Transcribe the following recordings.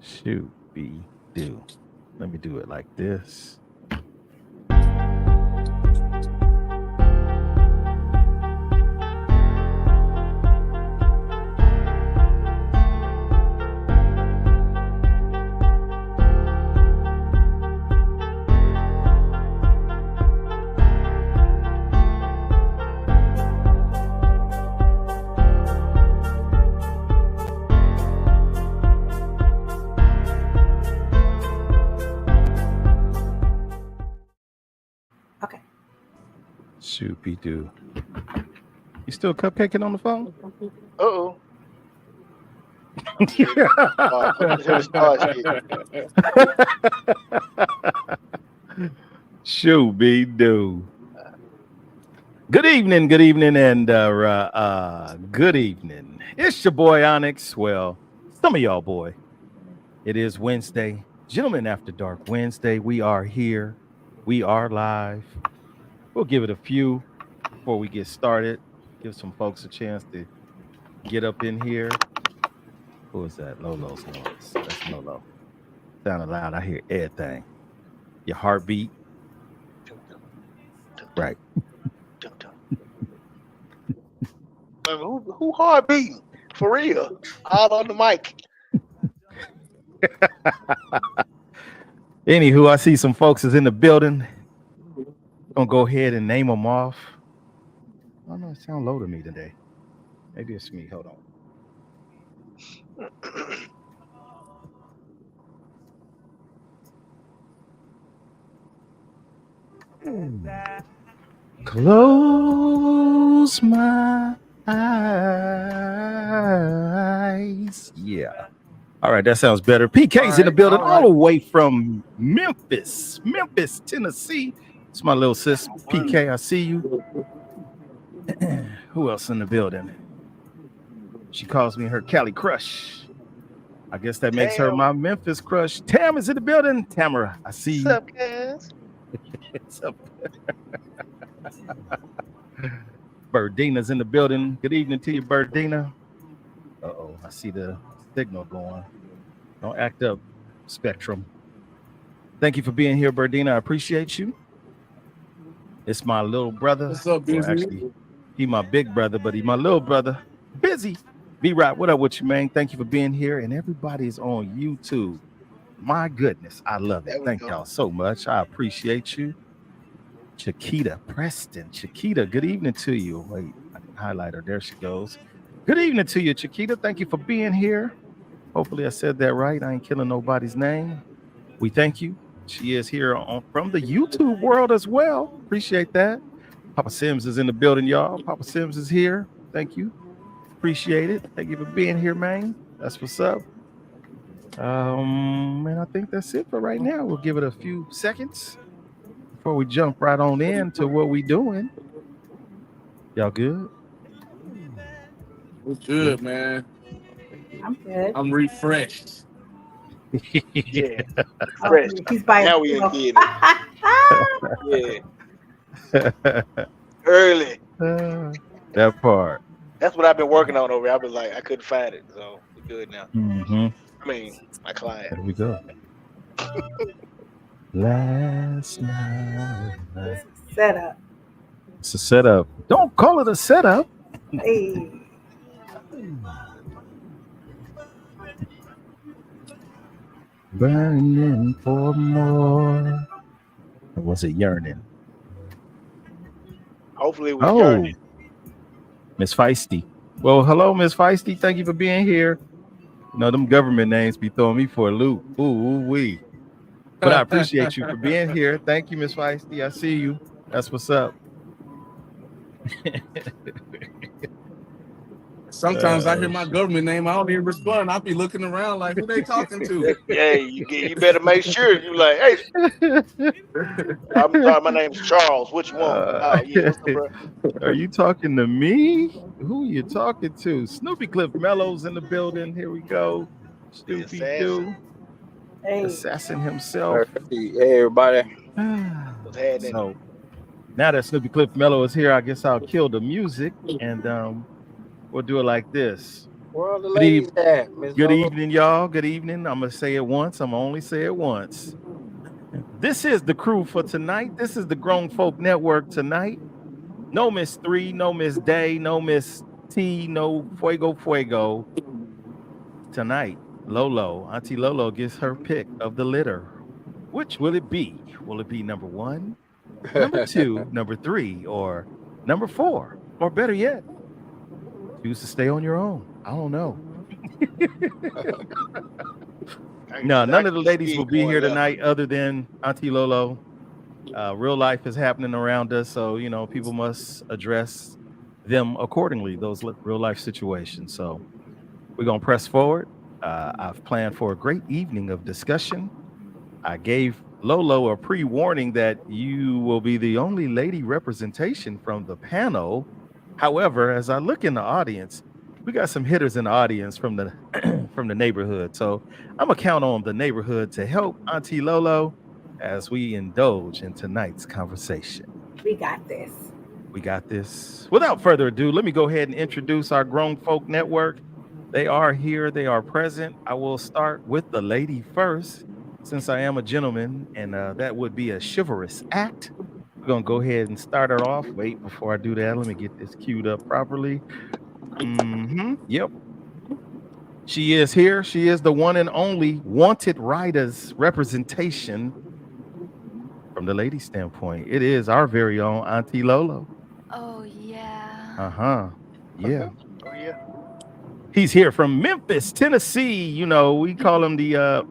Shoot, be do. Let me do it like this. Okay. Shoopy doo. You still cupcaking on the phone? Uh-oh. Shoopy doo. Good evening, and good evening. It's your boy Onyx. Well, some of y'all boy. It is Wednesday. Gentlemen After Dark Wednesday. We are here. We are live. We'll give it a few before we get started. Give some folks a chance to get up in here. Who is that? Lolo's noise. That's Lolo. Sounded loud. I hear everything. Your heartbeat. Right. Who hard beating? For real. Hard on the mic. Anywho, I see some folks is in the building. Gonna go ahead and name them off. I don't know, it sounds low to me today. Maybe it's me. Hold on. Close my eyes. Yeah. All right, that sounds better. PK's in the building all the way from Memphis, Tennessee. It's my little sis, PK. I see you. Who else in the building? She calls me her Cali crush. I guess that makes her my Memphis crush. Tam is in the building. Tamara, I see you. What's up, guys? What's up? Birdina's in the building. Good evening to you, Birdina. Uh-oh, I see the signal going. Don't act up, Spectrum. Thank you for being here, Birdina. I appreciate you. It's my little brother. What's up, Busy? Well, actually, he my big brother, but he my little brother. Busy. B-Rod, what up with you, man? Thank you for being here. And everybody's on YouTube. My goodness, I love it. Thank y'all so much. I appreciate you. Chiquita Preston. Chiquita, good evening to you. Wait, I can highlight her. There she goes. Good evening to you, Chiquita. Thank you for being here. Hopefully I said that right. I ain't killing nobody's name. We thank you. She is here from the YouTube world as well. Appreciate that. Papa Sims is in the building, y'all. Papa Sims is here. Thank you. Appreciate it. Thank you for being here, man. That's what's up. And I think that's it for right now. We'll give it a few seconds before we jump right on into what we doing. Y'all good? It's good, man. I'm good. I'm refreshed. Yeah. Fresh. He's by Now we in himself. theater. Yeah. Early. That part. That's what I've been working on over here. I was like, I couldn't find it, so we're good now. Mm-hmm. I mean, my client. There we go. Last night. Setup. It's a setup. Don't call it a setup. Hey. Burning for more. Or was it yearning? Hopefully it was yearning. Miss Feisty. Well, hello, Miss Feisty. Thank you for being here. You know, them government names be throwing me for a loop. Ooh, wee. But I appreciate you for being here. Thank you, Miss Feisty. I see you. That's what's up. Sometimes I hear my government name, I don't even respond. I'll be looking around like, who they talking to? Yeah, you better make sure you like, hey, I'm sorry, my name's Charles. Which one? Yeah, what's up, bro? Are you talking to me? Who are you talking to? Snoopy Cliff Mellows in the building. Here we go. Snoopy Doo. Hey. Assassin himself. Hey, everybody. So now that Snoopy Cliff Mellow is here, I guess I'll kill the music and we'll do it like this. Where are the Good, ladies at, Miss good Lolo? evening, y'all. Good evening. I'm gonna say it once. I'm gonna only say it once. This is the crew for tonight. This is the Grown Folk Network tonight. No Miss Three, no Miss Day, no Miss T, no Fuego. Tonight, Lolo, Auntie Lolo gets her pick of the litter. Which will it be? Will it be number one, number two, number three, or number four? Or better yet, choose to stay on your own. I don't know. No, none of the ladies will be here tonight other than Auntie Lolo. Real life is happening around us, so people must address them accordingly. Those real life situations. So we're gonna press forward. I've planned for a great evening of discussion. I gave Lolo a pre-warning that you will be the only lady representation from the panel. However, as I look in the audience, we got some hitters in the audience from the from the neighborhood. So I'm gonna count on the neighborhood to help Auntie Lolo as we indulge in tonight's conversation. We got this. We got this. Without further ado, let me go ahead and introduce our Grown Folk Network. They are here. They are present. I will start with the lady first, since I am a gentleman, and that would be a chivalrous act. We're going to go ahead and start her off. Wait, before I do that, let me get this queued up properly. Yep. She is here. She is the one and only Wanted Riders representation from the lady standpoint. It is our very own Auntie Lolo. Oh, yeah. Yeah. Oh yeah. He's here from Memphis, Tennessee. We call him the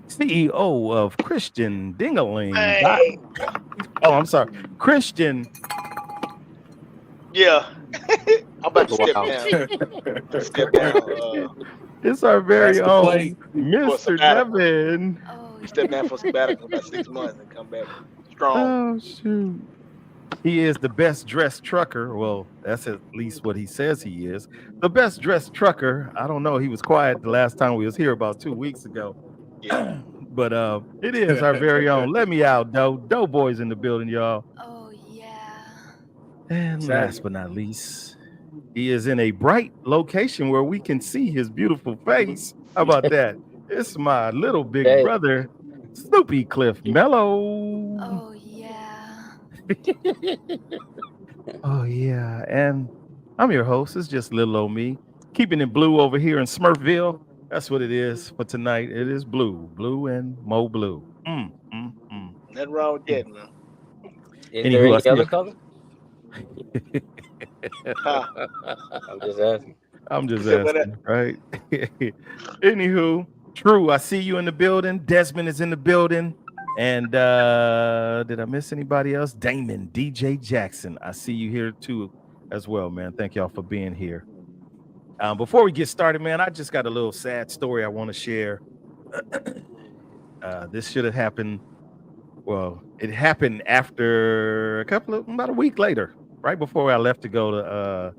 CEO of Christian Dingaling. Hey. Oh, I'm sorry. Christian. Yeah. I'm about to step down. It's our very own Mr. sabbatical. Devin. Oh, Step down for sabbatical about 6 months and come back strong. Oh, shoot. He is the best dressed trucker. Well, that's at least what he says he is. The best dressed trucker. I don't know. He was quiet the last time we was here about 2 weeks ago. Yeah. But it is our very own. Let me out, Doe boys in the building, y'all. oh, yeah. And last but not least, he is in a bright location where we can see his beautiful face. How about that? It's my little big brother, Snoopy Cliff Mellow. Oh, yeah. Oh, yeah. And I'm your host. It's just little old me. Keeping it blue over here in Smurfville. That's what it is for tonight. It is blue and more blue. Nothing wrong with that, man. Is there any other color? Huh? I'm just asking. I'm just asking, right? Anywho, True, I see you in the building. Desmond is in the building. And did I miss anybody else? Damon, DJ Jackson. I see you here too as well, man. Thank y'all for being here. Before we get started, man, I just got a little sad story I want to share. This should have happened. Well, it happened after about a week later, right before I left to go to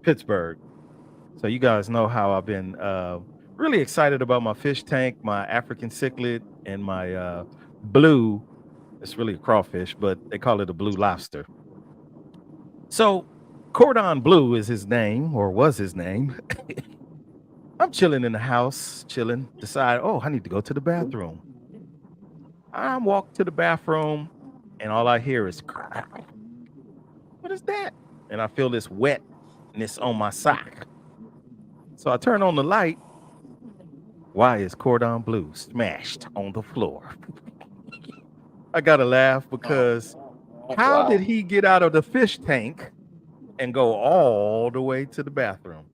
Pittsburgh. So you guys know how I've been really excited about my fish tank, my African cichlid, and my blue. It's really a crawfish, but they call it a blue lobster. So Cordon Bleu is his name, or was his name. I'm chilling in the house, decide, I need to go to the bathroom. I walk to the bathroom, and all I hear is, what is that? And I feel this wetness on my sock. So I turn on the light. Why is Cordon Bleu smashed on the floor? I gotta laugh because how did he get out of the fish tank and go all the way to the bathroom?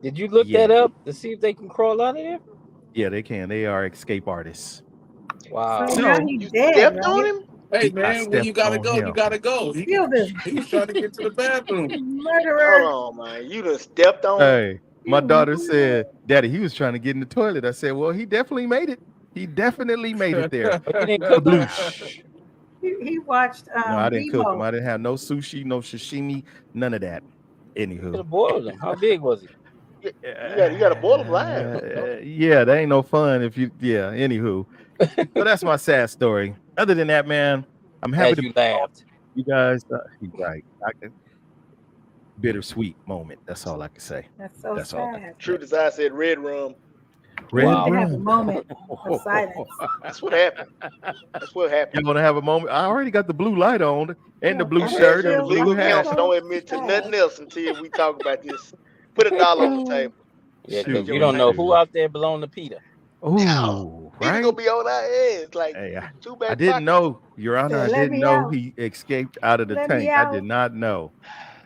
Did you look that up to see if they can crawl out of there? Yeah, they can. They are escape artists. Wow. So now he's dead, Stepped right? on him? Hey man, when you gotta go, you gotta go. He was trying to get to the bathroom. Murderer. Hold on, man. You done stepped on him. Hey, my daughter said, Daddy, he was trying to get in the toilet. I said, well, he definitely made it. He definitely made it there. He watched No, I didn't cook him. Remo. I didn't have no sushi, no sashimi, none of that. Anywho. Could have boiled him. How big was he? You got to boil him live. Yeah, that ain't no fun if you. Yeah. Anywho, so that's my sad story. Other than that, man, I'm happy As you laughed. You guys, right? bittersweet moment. That's all I can say. That's so That's all. sad. True as I said, red rum. We Red need to have a rum. moment of silence. That's what happened. That's what You're happened. gonna have a moment. I already got the blue light on and the Yeah, blue that shirt and the feels blue Legal hat. counsel so don't admit to sad. nothing else until we talk about this. Put $1 on the table. Yeah, That's because Shoot, you your don't know entertainment. who out there belong to Peter. Now, Ooh, Peter gonna right? be on our heads like Hey, two I back didn't pockets. know, Your Honor. I Said, let didn't me know out. he escaped out of the Let me tank. I did out. not know,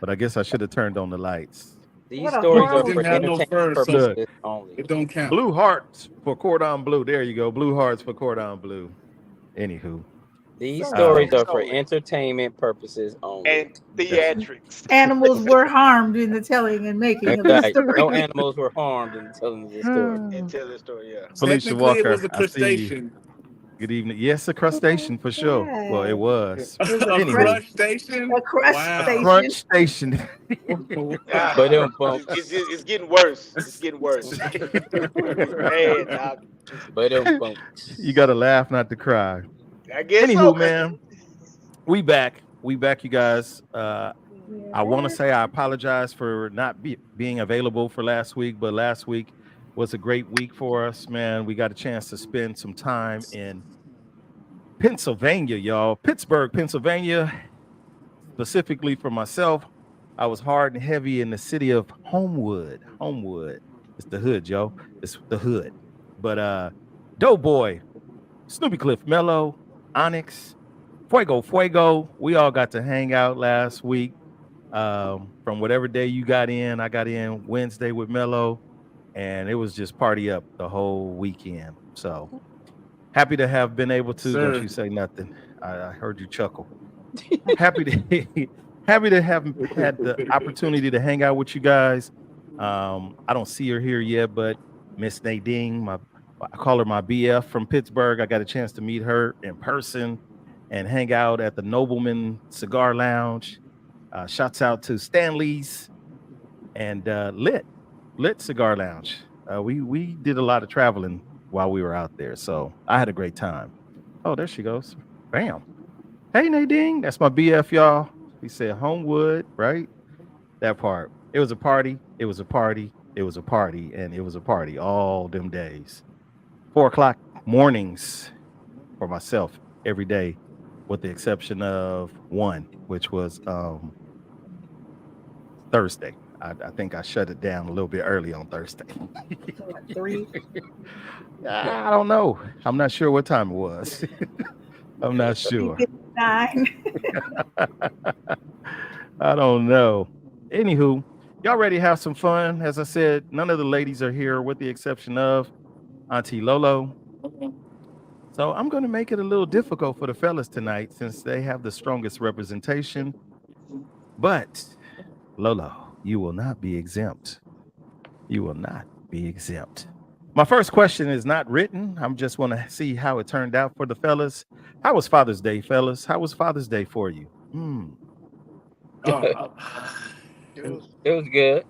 but I guess I should have turned on the lights. These What a stories are horrible for Didn't have no thing. entertainment fur, so Look, purposes only. it don't count. blue hearts for cordon bleu. There you go. Blue hearts for cordon bleu. Anywho, These So stories sad. are for entertainment purposes only. And theatrics. Animals were harmed in the telling and making of this Right. No story. animals were harmed in telling this story. And tell this story, yeah. Felicia Technically, it was Walker, a I see you. crustacean. Good evening. Yes, a So crustacean for sure. Well, it sad. was. It was a A Anywho, crustacean? a crust a Wow. crunch station. station. Ah, But it bump. it's getting worse. It's getting worse. It's bad, Doc. But it bump. You gotta laugh, not to cry. I guess Anywho, so. man, we back. We back, you guys. I want to Yeah. say I apologize for not being available for last week, but last week was a great week for us, man. We got a chance to spend some time in Pennsylvania, y'all. Pittsburgh, Pennsylvania. Specifically for myself, I was hard and heavy in the city of Homewood. Homewood. It's the hood, yo. It's the hood. But Doughboy, Snoopy Cliff Mello, Onyx, Fuego. We all got to hang out last week. From whatever day you got in, I got in Wednesday with Mello, and it was just party up the whole weekend. So happy to have been able to. Sir. Don't you say nothing. I heard you chuckle. happy to have had the opportunity to hang out with you guys. I don't see her here yet, but Miss Nadine, I call her my BF from Pittsburgh. I got a chance to meet her in person and hang out at the Nobleman Cigar Lounge. Shouts out to Stanley's and Lit Cigar Lounge. We did a lot of traveling while we were out there, so I had a great time. Oh, there she goes. Bam. Hey, Nadine. That's my BF, y'all. He said Homewood, right? That part. It was a party. It was a party. It was a party. And it was a party all them days. 4:00 mornings for myself every day, with the exception of one, which was Thursday. I think I shut it down a little bit early on Thursday. What, 3? I don't know. I'm not sure what time it was. I'm not sure. 9. I don't know. Anywho, y'all ready to have some fun? As I said, none of the ladies are here with the exception of Auntie Lolo. So I'm going to make it a little difficult for the fellas tonight since they have the strongest representation. But Lolo, you will not be exempt. You will not be exempt. My first question is not written. I'm just want to see how it turned out for the fellas. How was Father's Day, fellas? How was Father's Day for you? It was good.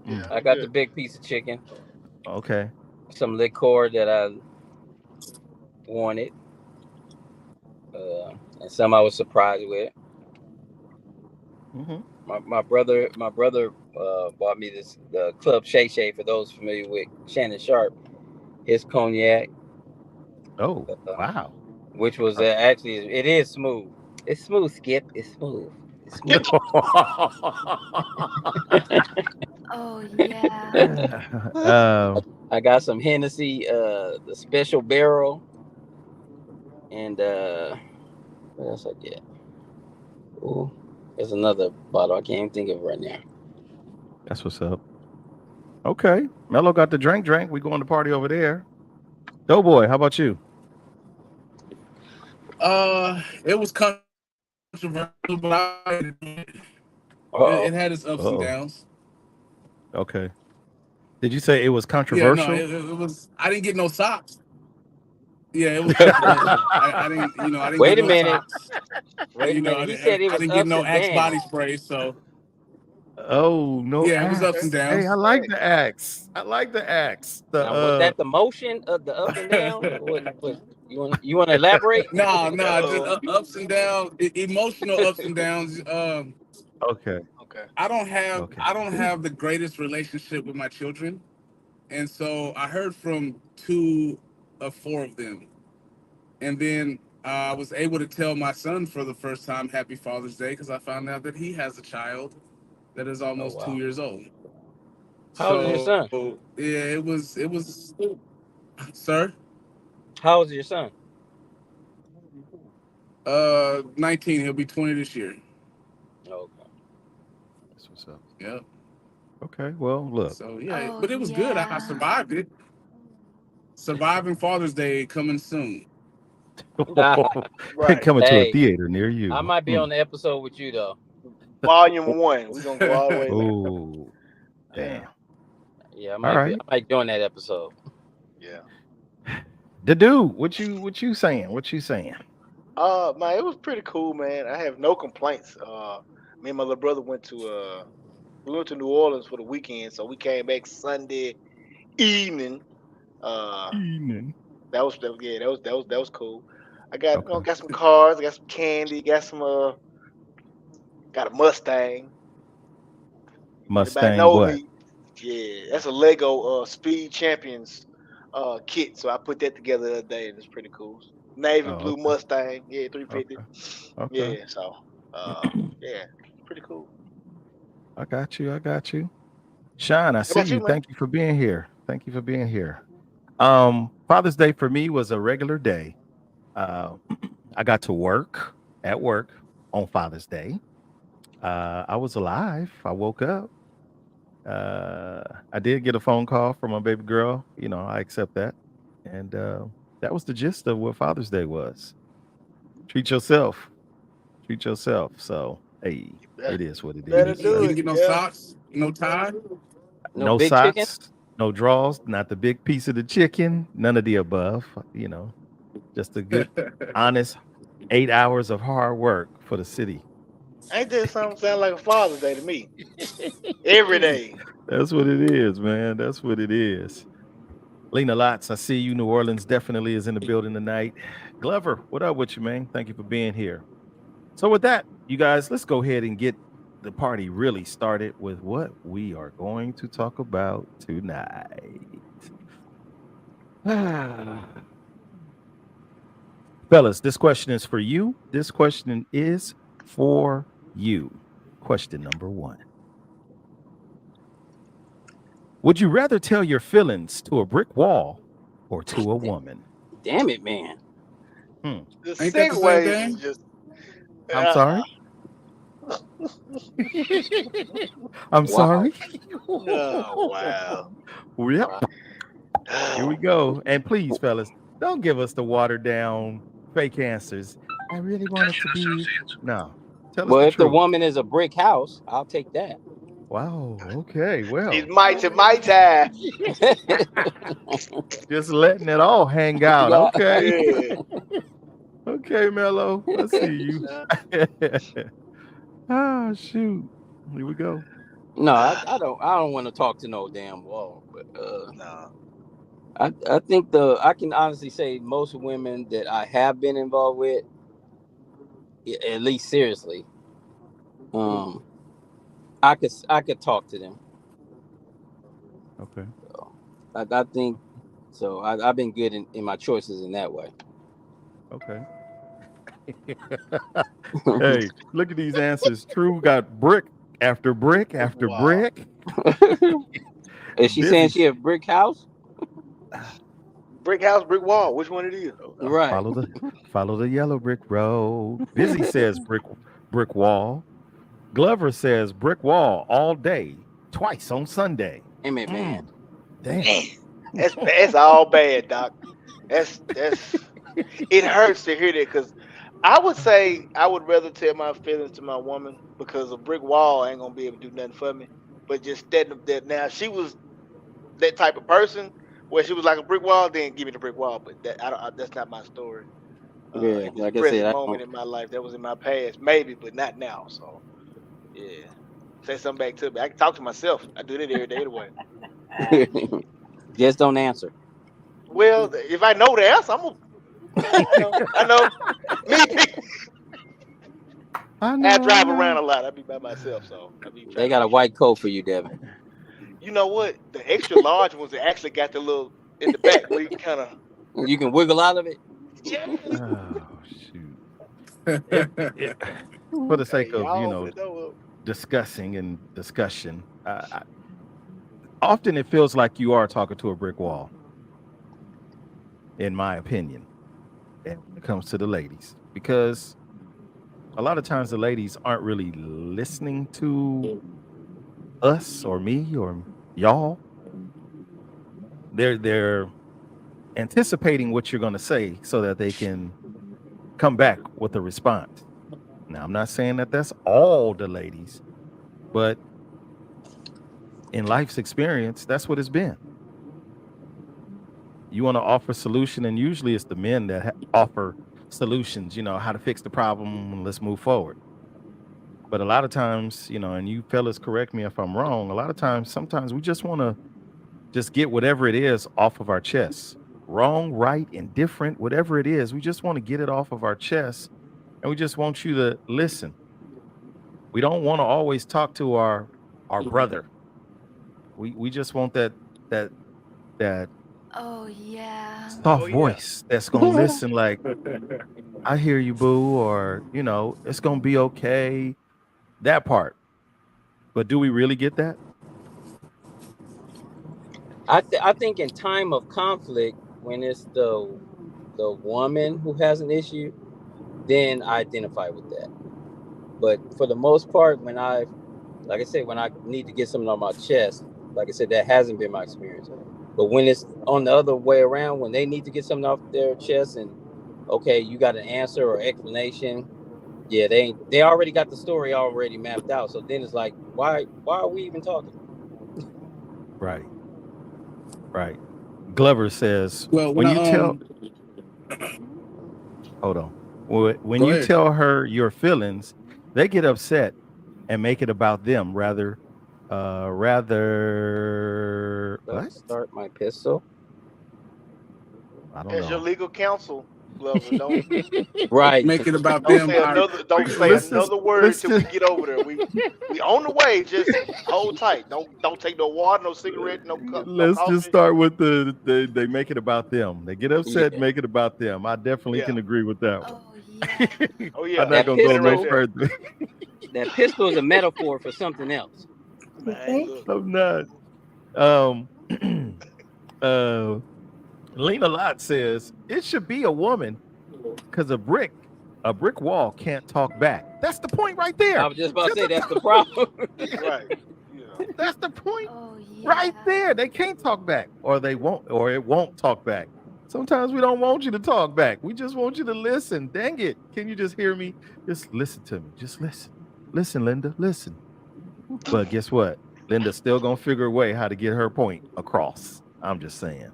Yeah, I got the big piece of chicken. Okay. Some liqueur that I wanted. And some I was surprised with. Mm-hmm. My brother bought me the Club Shay Shay, for those familiar with Shannon Sharp, his cognac. Oh, wow. Which was actually, it is smooth. It's smooth, Skip. It's smooth. It's smooth. Oh yeah. I got some Hennessy, the special barrel, and what else I get? Ooh, there's another bottle I can't even think of right now. That's what's up. Okay, Mello got the drink. We going to party over there. Doughboy, how about you? It was controversial, but it had its ups and downs. Okay. Did you say it was controversial? Yeah, no, it was. I didn't get no socks. Yeah, it was controversial. I didn't. Wait get a minute. Socks. Wait a minute. He said it was I didn't ups get no and Axe downs. body spray, so. Oh no! Yeah, it was ups and downs. Hey, I like the axe. Now, was that the motion of the up and down? What you want to elaborate? No, just ups and downs, emotional ups and downs. Okay. Okay. I don't have the greatest relationship with my children, and so I heard from 2 of 4 of them, and then I was able to tell my son for the first time Happy Father's Day because I found out that he has a child that is almost 2 years old. How old is your son? Yeah, it was. Sir? How old is your son? 19. He'll be 20 this year. Okay. That's what's up. Yeah. Okay, well, look. So yeah, Oh, but it was good. I survived it. Surviving Father's Day coming soon. Right. Coming to a Hey, theater near you. I might be on the episode with you though. Volume 1. We're gonna go all the way there. Oh, damn. Yeah, I All right. I might join that episode. Yeah. The dude, what you saying? What you saying? Man, it was pretty cool, man. I have no complaints. Me and my little brother went to New Orleans for the weekend, so we came back Sunday evening. Evening. That was cool. I got Okay. got some cars, got some candy, got a Mustang. Anybody Mustang know what? me? Yeah, that's a Lego Speed Champions kit. So I put that together the other day, and it's pretty cool. Navy blue Okay. Mustang, yeah, 350. Okay. Yeah, so yeah, pretty cool. I got you. Sean, I How see about you. you, man? Thank you for being here. Father's Day for me was a regular day. I got to work on Father's Day. I was alive. I woke up. I did get a phone call from my baby girl. I accept that. And that was the gist of what Father's Day was. Treat yourself. So, hey, it is what it Better is. do You it. didn't get no Yeah. socks, no tie. No No big chicken? socks, no draws, not the big piece of the chicken, none of the above. Just a good, honest 8 hours of hard work for the city. Ain't that something sound like a Father's Day to me? Every day. That's what it is, man. That's what it is. Lena Lots, I see you. New Orleans definitely is in the building tonight. Glover, what up with you, man? Thank you for being here. So with that, you guys, let's go ahead and get the party really started with what we are going to talk about tonight. Fellas, this question is for you. Question number 1. Would you rather tell your feelings to a brick wall or to a woman? Damn it, man. The Ain't that the same segues thing? is just. I'm sorry. I'm sorry. Oh wow. Yep. Here we go. And please, fellas, don't give us the watered down fake answers. I really want it to be. No. Tell us Well, the if the truth. woman is a brick house, I'll take that. Wow. Okay. Well, He's mighty. just letting it all hang out. Yeah. Okay. Yeah. Okay, Mello. I see you. Shoot. Here we go. No, I don't want to talk to no damn wall. But No. I think I can honestly say most women that I have been involved with, at least seriously, I could talk to them. Okay. So, I think so. I've been good in my choices in that way. Okay. Hey, look at these answers. True got brick after brick after brick. Is she saying she a brick house? Brick house, brick wall. Which one it is? Right. Follow the yellow brick road. Busy says brick wall. Glover says brick wall all day, twice on Sunday. Damn it, man. Damn. That's all bad, Doc. That's it hurts to hear that because I would say I would rather tell my feelings to my woman because a brick wall ain't gonna be able to do nothing for me. But just that now she was that type of person where she was like a brick wall, then give me the brick wall. But that's not my story. Yeah, In this like I present said, moment in my life, that was in my past, maybe, but not now. So yeah, say something back to me. I can talk to myself. I do that every day anyway. just don't answer. Well, if I know the answer, I know me. I I know. drive around a lot. I be by myself, so I be trying They to got a make sure. white coat for you, Devin. You know what? The extra large ones that actually got the little in the back where you can kind of You can wiggle out of it. yeah. Oh shoot! It for the Hey, sake of y'all open the door up. discussing and discussion. Often it feels like you are talking to a brick wall, in my opinion, and when it comes to the ladies, because a lot of times the ladies aren't really listening to us or me or y'all. They're anticipating what you're going to say so that they can come back with a response. Now, I'm not saying that that's all the ladies, but in life's experience, that's what it's been. You want to offer solution, and usually it's the men that offer solutions. How to fix the problem. And let's move forward. But a lot of times, and you fellas correct me if I'm wrong. A lot of times, sometimes we just want to just get whatever it is off of our chests. Wrong, right, indifferent, whatever it is, we just want to get it off of our chest, and we just want you to listen. We don't want to always talk to our brother. We just want that that Oh yeah. Oh soft yeah. voice that's gonna listen like, I hear you, boo, or it's gonna be okay. That part. But do we really get that? I think in time of conflict, when it's the woman who has an issue, then I identify with that. But for the most part, like I said, when I need to get something on my chest, like I said, that hasn't been my experience. But when it's on the other way around, when they need to get something off their chest, and okay, you got an answer or explanation, yeah, they already got the story already mapped out. So then it's like, why are we even talking? Right. Right. Glover says, Well, when when I you tell, hold on, when go you ahead. tell her your feelings, they get upset and make it about them rather Don't what? start my pistol. I don't As your know. legal counsel, Glover, don't Right. Make it about don't them. say another don't say let's just another word let's till we just get over there. We on the way. Just hold tight. Don't take no water, no cigarette, no cup, no let's just coffee. start with they make it about them. They get upset, Yeah. make it about them. I definitely Yeah. can agree with that one. Oh yeah. Oh I'm yeah. not That gonna That go it right no pistol, there. further. that pistol is a metaphor for something else. You Man, think? look. I'm not. Um uh Lena Lott says it should be a woman because a brick wall can't talk back. That's the point right I there. was just about to Just say that's the problem. Right. Yeah. That's the point Oh yeah. right there. They can't talk back, or they won't, or it won't talk back. Sometimes we don't want you to talk back. We just want you to listen. Dang it. Can you just hear me? Just listen to me. Just listen. Listen, Linda. Listen. But guess what? Linda's still gonna figure a way how to get her point across. I'm just saying.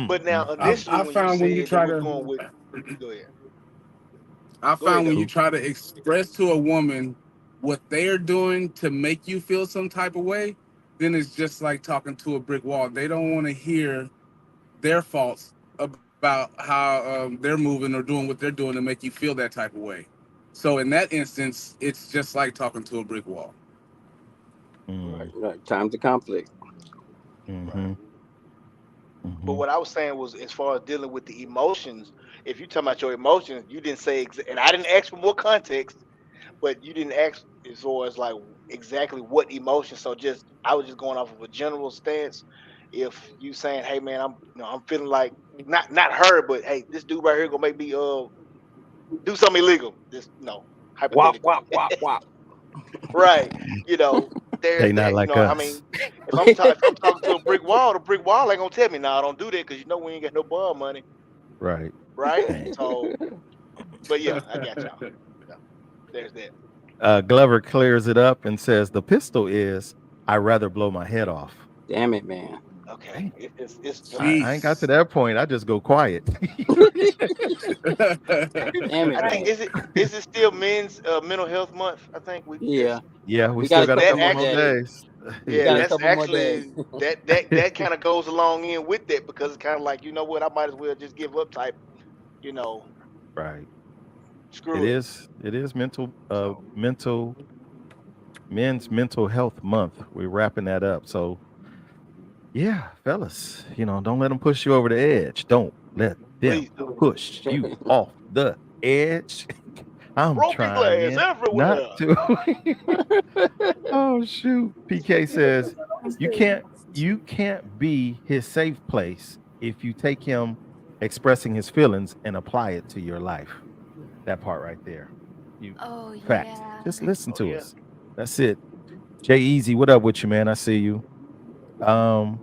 But now Mm. initially I when you found when you said they try was to going with go ahead. I Go ahead, found when Doug. you Who? try to express to a woman what they're doing to make you feel some type of way, then it's just like talking to a brick wall. They don't want to hear their faults about how they're moving or doing what they're doing to make you feel that type of way. So in that instance, it's just like talking to a brick wall. Mm. Right. Time to conflict. Right. Mm-hmm. But Mm-hmm. what I was saying was, as far as dealing with the emotions, if you talking about your emotions, you didn't say, and I didn't ask for more context, but you didn't ask as far as like exactly what emotion. So just I was just going off of a general stance. If you saying, "Hey man, I'm feeling like not her, but hey, this dude right here gonna make me do something illegal." Just Wop hypothetically, wop wop wop. right? You know, They there's not that. like I us. mean, if I'm talking to a brick wall, the brick wall ain't gonna tell me, "No, don't do that," because we ain't got no bond money, Right. right? Dang. So, but yeah, I got y'all. Yeah, there's that. Glover clears it up and says the pistol is I rather blow my head off. Damn it, man. Okay, Dang. it's I ain't got to Jeez. that point. I just go quiet. Damn it, I think man. is it still men's mental health month? I think we Yeah. that's Yeah, we We got still a got a couple that couple more more actually days. days. We yeah got a that's couple more days. actually that kind of goes along in with that because it's kind of like, you know what, I might as well just give up type, you know. Right. Screw it. It is men's mental health month. We're wrapping that up. So yeah, fellas, don't let them push you over the edge. Don't let them Please don't. push you off the edge. I'm Broken glass trying not everywhere. to. Oh shoot. PK says you can't be his safe place if you take him expressing his feelings and apply it to your life. That part right there. You Oh fact. yeah. Just listen Oh to yeah. us. That's it. Jay Easy, what up with you, man? I see you. Um,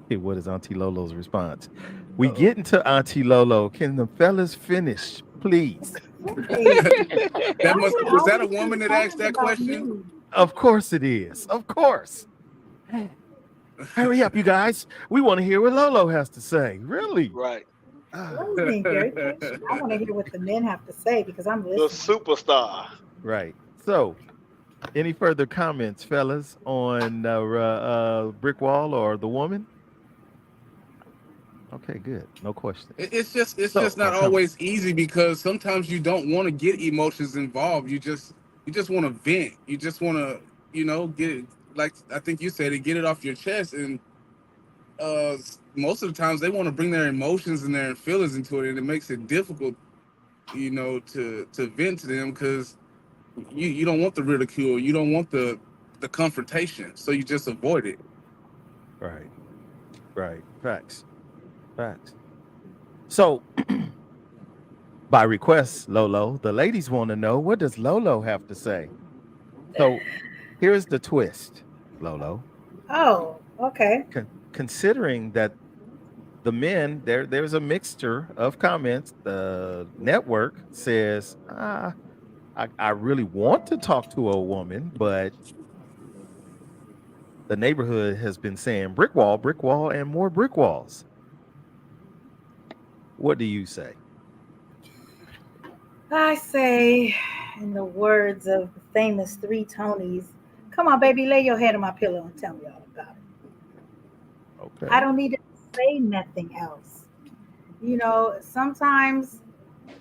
what is Auntie Lolo's response? We Uh-oh. get into Auntie Lolo. Can the fellas finish, please? Hey, That why must you was that a always keep woman that asked talking that about question? me? Of course it is. Of course. Hurry up, you guys. We want to hear what Lolo has to say. Really? Right. Ah, Lola's being very patient. I want to hear what the men have to say because I'm The listening. superstar. right. So, any further comments, fellas, on Brick Wall or the woman? Okay, good. No questions. It's just No not comments. always easy because sometimes you don't want to get emotions involved. You just want to vent. You just want to get it, like I think you said it, get it off your chest. And most of the times they want to bring their emotions and their feelings into it, and it makes it difficult, to vent to them because you don't want the ridicule, you don't want the confrontation, so you just avoid it. Right. Right. Facts. Facts. So, by request, Lolo, the ladies want to know, what does Lolo have to say? So, here's the twist, Lolo. Oh, okay. Considering that the men there's a mixture of comments. The network says, I really want to talk to a woman, but the neighborhood has been saying brick wall, and more brick walls. What do you say? I say, in the words of the famous three Tonys, come on, baby, lay your head on my pillow and tell me all about it. I Okay. don't need to say nothing else. Sometimes,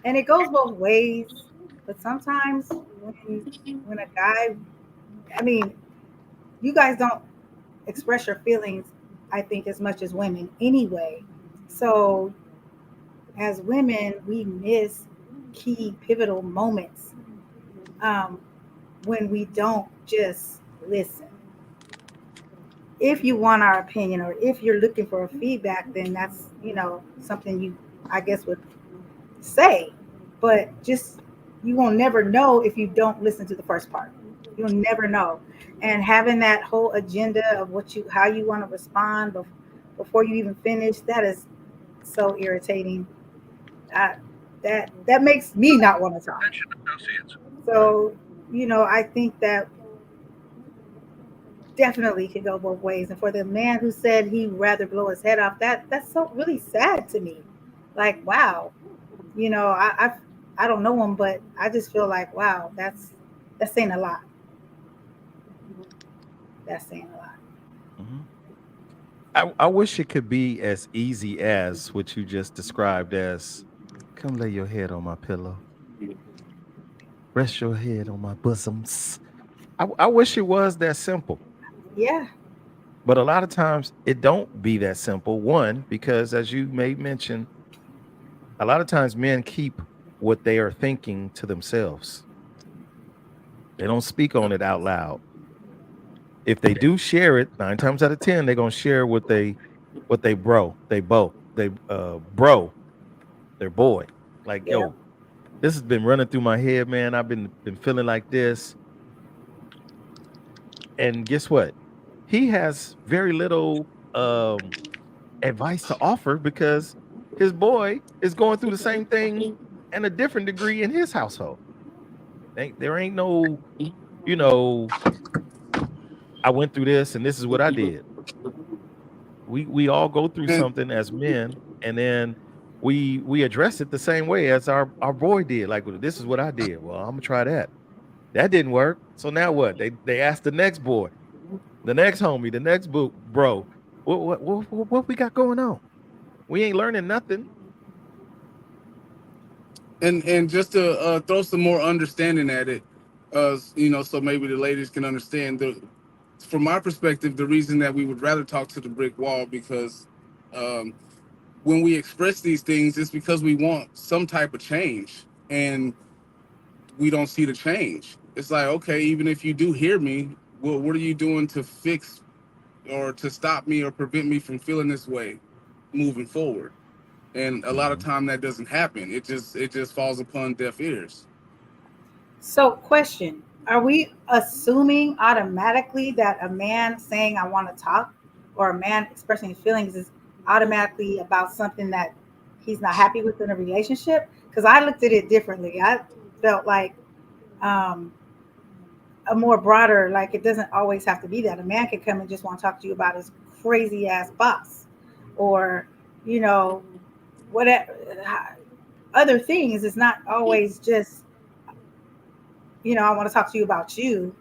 and it goes both ways, but sometimes when a guy, I mean, you guys don't express your feelings, I think, as much as women anyway. So as women, we miss key pivotal moments um, when we don't just listen. If you want our opinion or if you're looking for a feedback, then that's something you, I guess, would say. But just you will never know if you don't listen to the first part. You'll never know. And having that whole agenda of how you want to respond before you even finish, that is so irritating. I, that makes me not want to talk. Right. So, I think that definitely could go both ways. And for the man who said he'd rather blow his head off, that's so really sad to me. Like, wow, I don't know him, but I just feel like, wow, that's saying a lot. That's saying a lot. Mhm. I wish it could be as easy as what you just described as, come lay your head on my pillow, rest your head on my bosoms. I wish it was that simple. Yeah, But a lot of times it don't be that simple. One, because as you may mention, a lot of times men keep what they are thinking to themselves. They don't speak on it out loud. If they do share it, 9 times out of 10, they're gonna share what they bro, their boy. Like, yeah, yo, this has been running through my head, man. I've been feeling like this. And guess what? He has very little advice to offer because his boy is going through the same thing and a different degree in his household. There ain't no, you know, I went through this and this is what I did. We all go through And something as men, and then we address it the same way as our boy did. Like, well, this is what I did. Well, I'm gonna try that. That didn't work. So now what? They asked the next boy, the next homie, the next bro. What we got going on? We ain't learning nothing. And just to throw some more understanding at it, so maybe the ladies can understand. From my perspective, the reason that we would rather talk to the brick wall because um, when we express these things, it's because we want some type of change, and we don't see the change. It's like, okay, even if you do hear me, well, what are you doing to fix or to stop me or prevent me from feeling this way moving forward? And a lot of Mhm. time that doesn't happen. It just falls upon deaf ears. So, question: are we assuming automatically that a man saying "I want to talk" or a man expressing his feelings is automatically about something that he's not happy with in a relationship? Because I looked at it differently. I felt like um, a more broader, like it doesn't always have to be that. A man can come and just want to talk to you about his crazy ass boss, or you know, whatever other things. It's not always just I want to talk to you about you.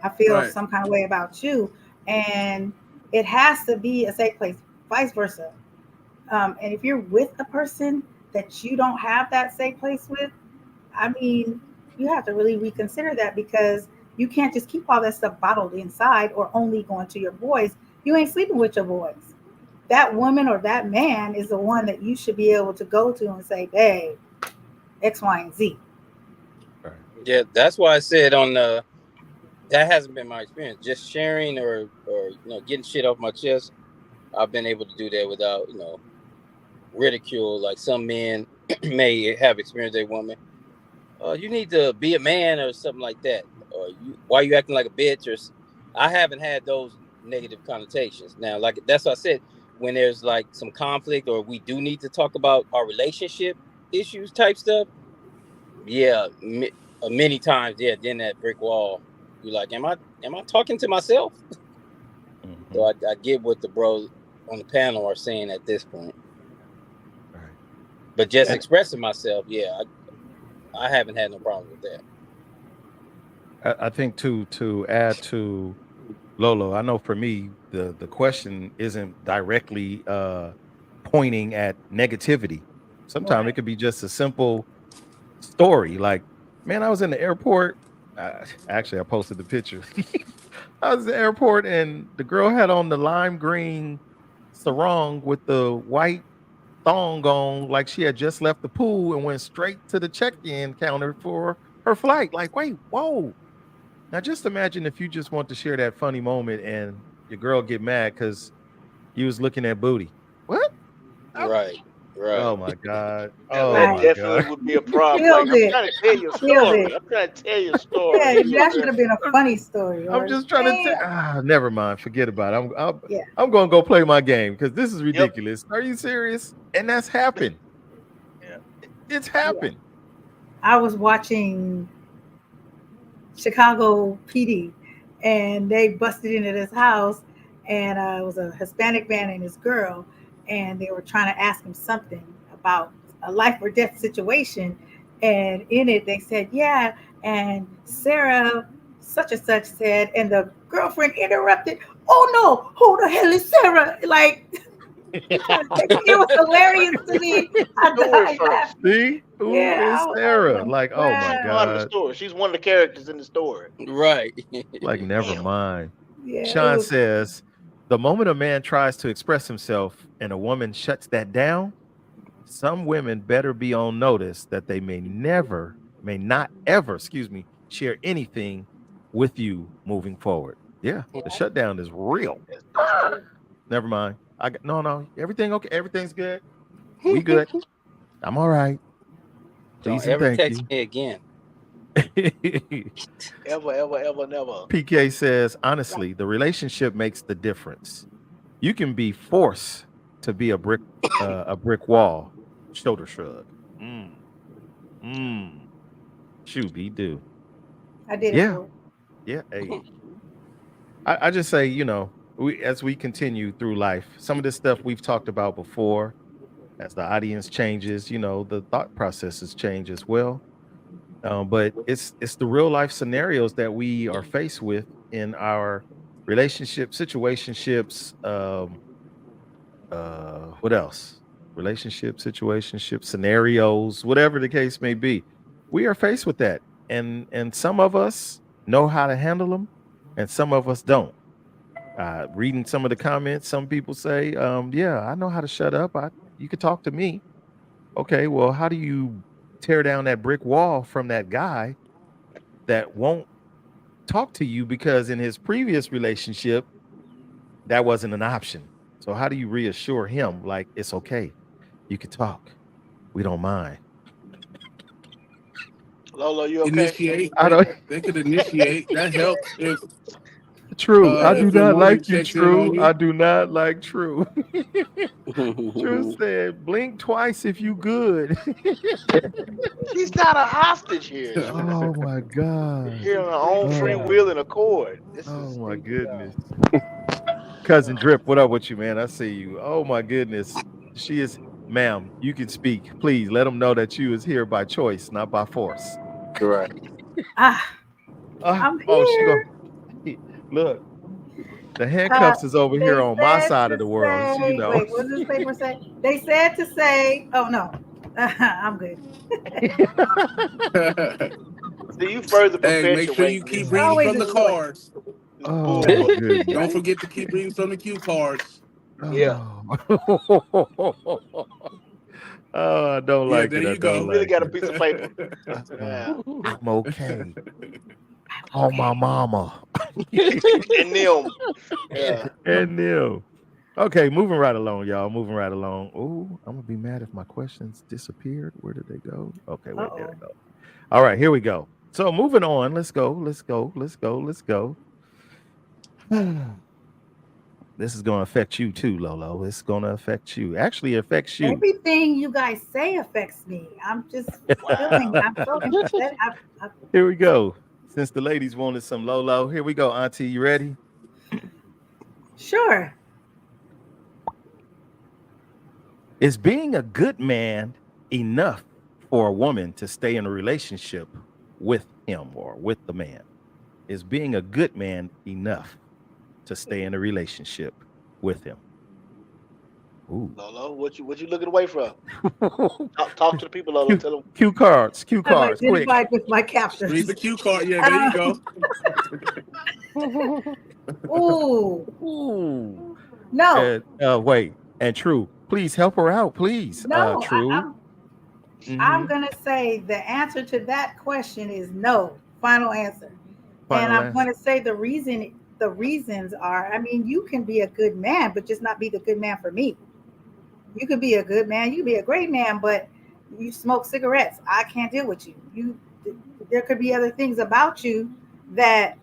I feel Right. some kind of way about you, and it has to be a safe place. Vice versa. And if you're with a person that you don't have that safe place with, I mean, you have to really reconsider that because you can't just keep all that stuff bottled inside or only going to your boys. You ain't sleeping with your boys. That woman or that man is the one that you should be able to go to and say, "Babe, X, Y, and Z." Right. Yeah, that's why I said on the that hasn't been my experience. Just sharing or getting shit off my chest. I've been able to do that without ridicule. Like some men may have experienced a woman. You need to be a man or something like that. Or why you acting like a bitch? I haven't had those negative connotations. Now, like that's what I said. When there's like some conflict or we do need to talk about our relationship issues type stuff, yeah, many times, yeah. Then that brick wall, you're like, am I talking to myself? So Mhm. I get what the bros on the panel are saying at this point. Right. But just And expressing myself, yeah, I haven't had no problem with that. I think to add to Lolo, I know for me the question isn't directly pointing at negativity. Sometimes it Right. could be just a simple story. Like, man, I was in the airport. Actually, I posted the picture. I was at the airport and the girl had on the lime green sarong with the white thong on, like she had just left the pool and went straight to the check-in counter for her flight. Like, wait, whoa. Now just imagine if you just want to share that funny moment and your girl get mad because you was looking at booty. What? I'm, Right, oh right. my God. That Oh that Right. my definitely God. would be a problem. Like Killed I'm it. trying to tell you a Killed story. it. I'm trying to tell you a Yeah, story. You that over should there. have been a funny story. I'm Or just trying to man, never mind. Forget about it. yeah, I'm gonna go play my game because this is Yep. ridiculous. Are you serious? And that's happened. It's yeah. happened. I was watching Chicago PD, and they busted into this house, and it was a Hispanic man and his girl, and they were trying to ask him something about a life or death situation, and in it they said, "Yeah," and Sarah such and such said, and the girlfriend interrupted, "Oh no, who the hell is Sarah?" Like you trying to take it was hilarious to me. I Story died first. laughing. See, who Yeah, is I was Sarah? like, Like, oh my She's wow. part of the God. story. She's one of the characters in the story. Right. Like, never Damn. mind. Yeah, it Sean was. says the moment a man tries to express himself and a woman shuts that down, some women better be on notice that they may not ever, share anything with you moving forward. Yeah, the Right. shutdown is real. That's true. Never mind. No, everything okay. Everything's good. We good. I'm all right. Don't Please and ever thank text you. me again. Ever, ever, ever, never. PK says, Right. honestly, the relationship makes the difference. You can be forced to be a brick wall. Shoulder shrug. Mm, mm. Shooby do. I did it Yeah, for yeah. Hey, I just say, we as we continue through life, some of this stuff we've talked about before. As the audience changes, the thought processes change as well. But it's the real life scenarios that we are faced with in our relationship situationships. What else? relationship, situationship, scenarios, whatever the case may be. We are faced with that. And some of us know how to handle them, and some of us don't. Reading some of the comments, some people say, yeah, I know how to shut up. You could talk to me. Okay, well, how do you tear down that brick wall from that guy that won't talk to you because in his previous relationship, that wasn't an option? So how do you reassure him like it's okay? You could talk. We don't mind. Lolo, you okay? Initiate. I don't They could initiate. That helps True. I do if your not woman like you, checks in on True. I you. do not like True. True said, blink twice if you good. She's not a hostage here. She's Oh my God. here on her own free Oh, will and accord. This oh is my goodness. Cousin Drip, what up with you, man? I see you. Oh my goodness. She is, ma'am, you can speak. Please let them know that you is here by choice, not by force. Correct. Ah, I'm Oh, she go. here. Look, the Uh, handcuffs is over here they on my said side to of the world. So, you say, know. wait, what does this paper say? They said to say, oh no, I'm good. see you further Hey, make sure you perpetuating keep It's this reading always from a the choice, cards. this Oh bull my right? goodness. Don't Right? forget to keep reading from the cue cards. Yeah. Oh. Oh, I don't Yeah, like there it. I you don't You go. really like got a it. piece of paper. Uh-uh. Yeah. I'm okay. Call my Okay. mama. And them. Yeah. And Neil. Okay, moving right along, y'all. Moving right along. Oh, I'm gonna be mad if my questions disappeared. Where did they go? Okay, wait, there Uh-oh. they go. All right, here we go. So moving on. Let's go. Let's go. Let's go. Let's go. This is gonna affect you too, Lolo. It's gonna affect you. Actually, it affects you. Everything you guys say affects me. I'm just feeling, Wow. I'm so empathetic. Here we go. Since the ladies wanted some Lolo, here we go, Auntie. You ready? Sure. Is being a good man enough for a woman to stay in a relationship with him or with the man? Is being a good man enough to stay in a relationship with him? Ooh. Lolo, what you looking away from? Talk to the people, Lolo. Cue, Tell them. cue cards, cue I've cards, quick. identified with my Read captors. the cue card. Yeah, there you Uh, go. ooh, Ooh. no, Wait. And True, please help her out, please. no. True. I'm Mm-hmm. gonna say the answer to that question is no. Final answer. And Final I'm answer. going to say the reasons are, I mean, you can be a good man, but just not be the good man for me. You could be a good man, you could be a great man, but you smoke cigarettes. I can't deal with you. There could be other things about you that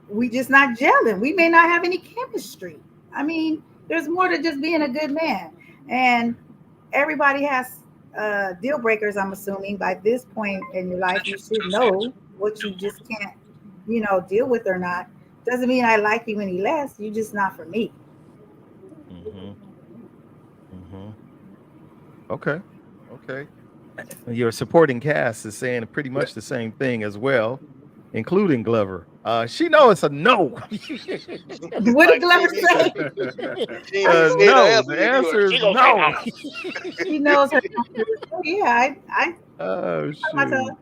we just not gelling. We may not have any chemistry. I mean, there's more to just being a good man. And everybody has deal breakers, I'm assuming. By this point in your life, you should know what you just can't, deal with or not. Doesn't mean I like you any less. You're just not for me. Mm-hmm. Mm-hmm. Okay. Okay. Your supporting cast is saying pretty much the same thing as well, including Glover. She knows it's a no. What did Like Glover say? she ain't even say the No, answer the yet. answer She is gonna say no. no. She knows her. Oh, yeah, I Oh my shoot. tongue.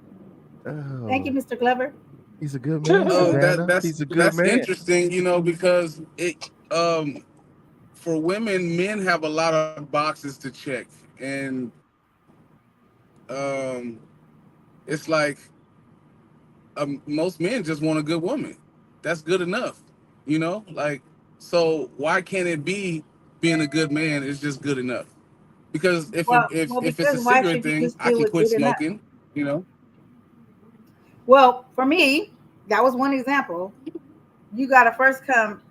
Thank you, Oh, Mr. Glover. he's a good man, Oh, Savannah. He's a good that's man. interesting, because it for women, men have a lot of boxes to check, and um, it's like most men just want a good woman. That's good enough, Like, so why can't it be being a good man is just good enough? Because Well, if it's a because why cigarette should you thing, just I deal can with quit good enough? smoking, you know. Well, for me, that was one example. You got to first come.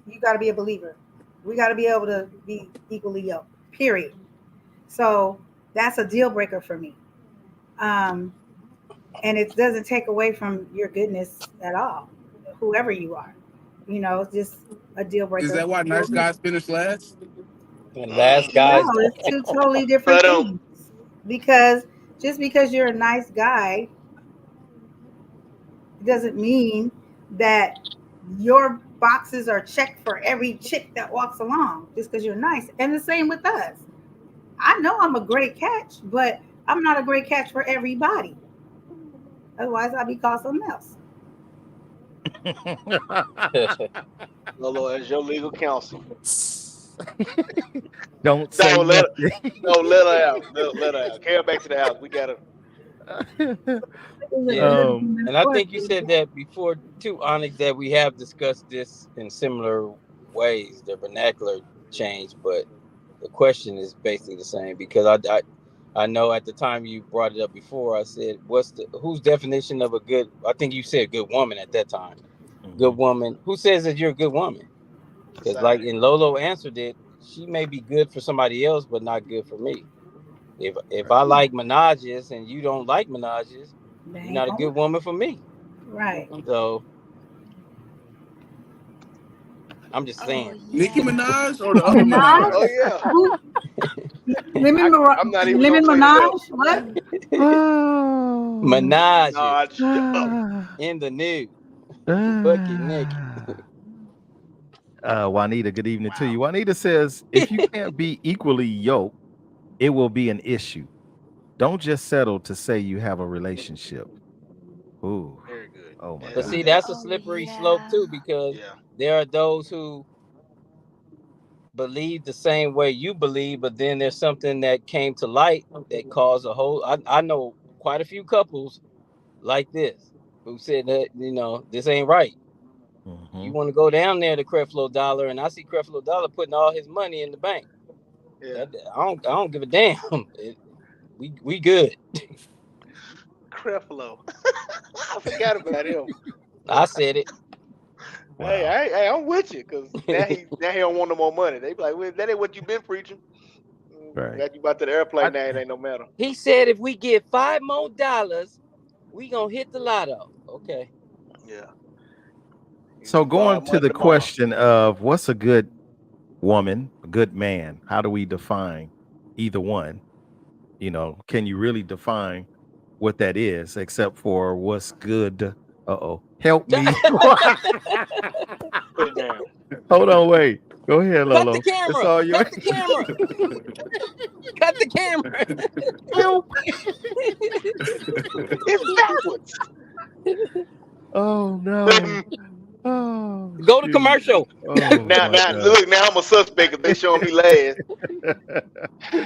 You got to be a believer. We got to be able to be equally yoked. Period. So that's a deal breaker for me. Um, and it doesn't take away from your goodness at all, whoever you are. It's just a deal Is breaker that why for nice me. guys finish last? Last No, guys. it's two totally different But things. Because just because you're a nice guy doesn't mean that your boxes are checked for every chick that walks along just because you're nice. And the same with us. I know I'm a great catch, but I'm not a great catch for everybody. Otherwise, I'd be called something else. Lolo as your legal counsel. Don't say No, let her, nothing. no, let her out. Let her out. Carry her back to the house. We gotta. Yeah, um, and I think you said that before too, Onyx, that we have discussed this in similar ways, the vernacular change, but the question is basically the same because I know at the time you brought it up before, I said, whose definition of a good? I think you said good woman at that time. Good woman. Who says that you're a good woman? Because like Society. in Lolo answered it, she may be good for somebody else, but not good for me. If I like menages and you don't like menages, They you're ain't not a gonna good work. woman for me. Right. So I'm just Oh, saying. Nicki yeah. Minaj or the other Minaj? Oh Minaj? yeah. Who? I, Lemon, I'm not even gonna Lemon clean it up. Minaj? What? oh, Menages Nah, in the nude. Bucket naked. ah. Juanita, good evening to wow. you. Juanita says, if you can't be equally yoked, it will be an issue. Don't just settle to say you have a relationship. Ooh, Very good. oh my But That's see, God. that. that's a Oh, slippery slope yeah. too, because Yeah. there are those who believe the same way you believe, but then there's something that came to light that caused a whole. I know quite a few couples like this who said that this ain't right. You Mhm. want to go down there to Creflo Dollar, and I see Creflo Dollar putting all his money in the bank. Yeah. I don't give a damn. We good. Creflo. I forgot about him. I said it. Hey, Wow. I'm with you, cause now he don't want no more money. They be like, well, that ain't what you been preaching. Right. Got you about to the I, airplane now, it ain't no matter. He said if we get $5 more, we gonna hit the lotto. Okay. Yeah. You so need going borrow to money the tomorrow. question of what's a good woman, a good man, how do we define either one? Can you really define what that is except for what's good? Uh-oh. Help Cut me. Put it down. Hold on, wait. Go ahead, the Lolo. It's camera. all yours. Cut the camera. Cut the camera. Help. It's backwards. Oh no. Oh Go to shoot. commercial. Oh now, my now, God. look, now I'm a suspect if they showing me last.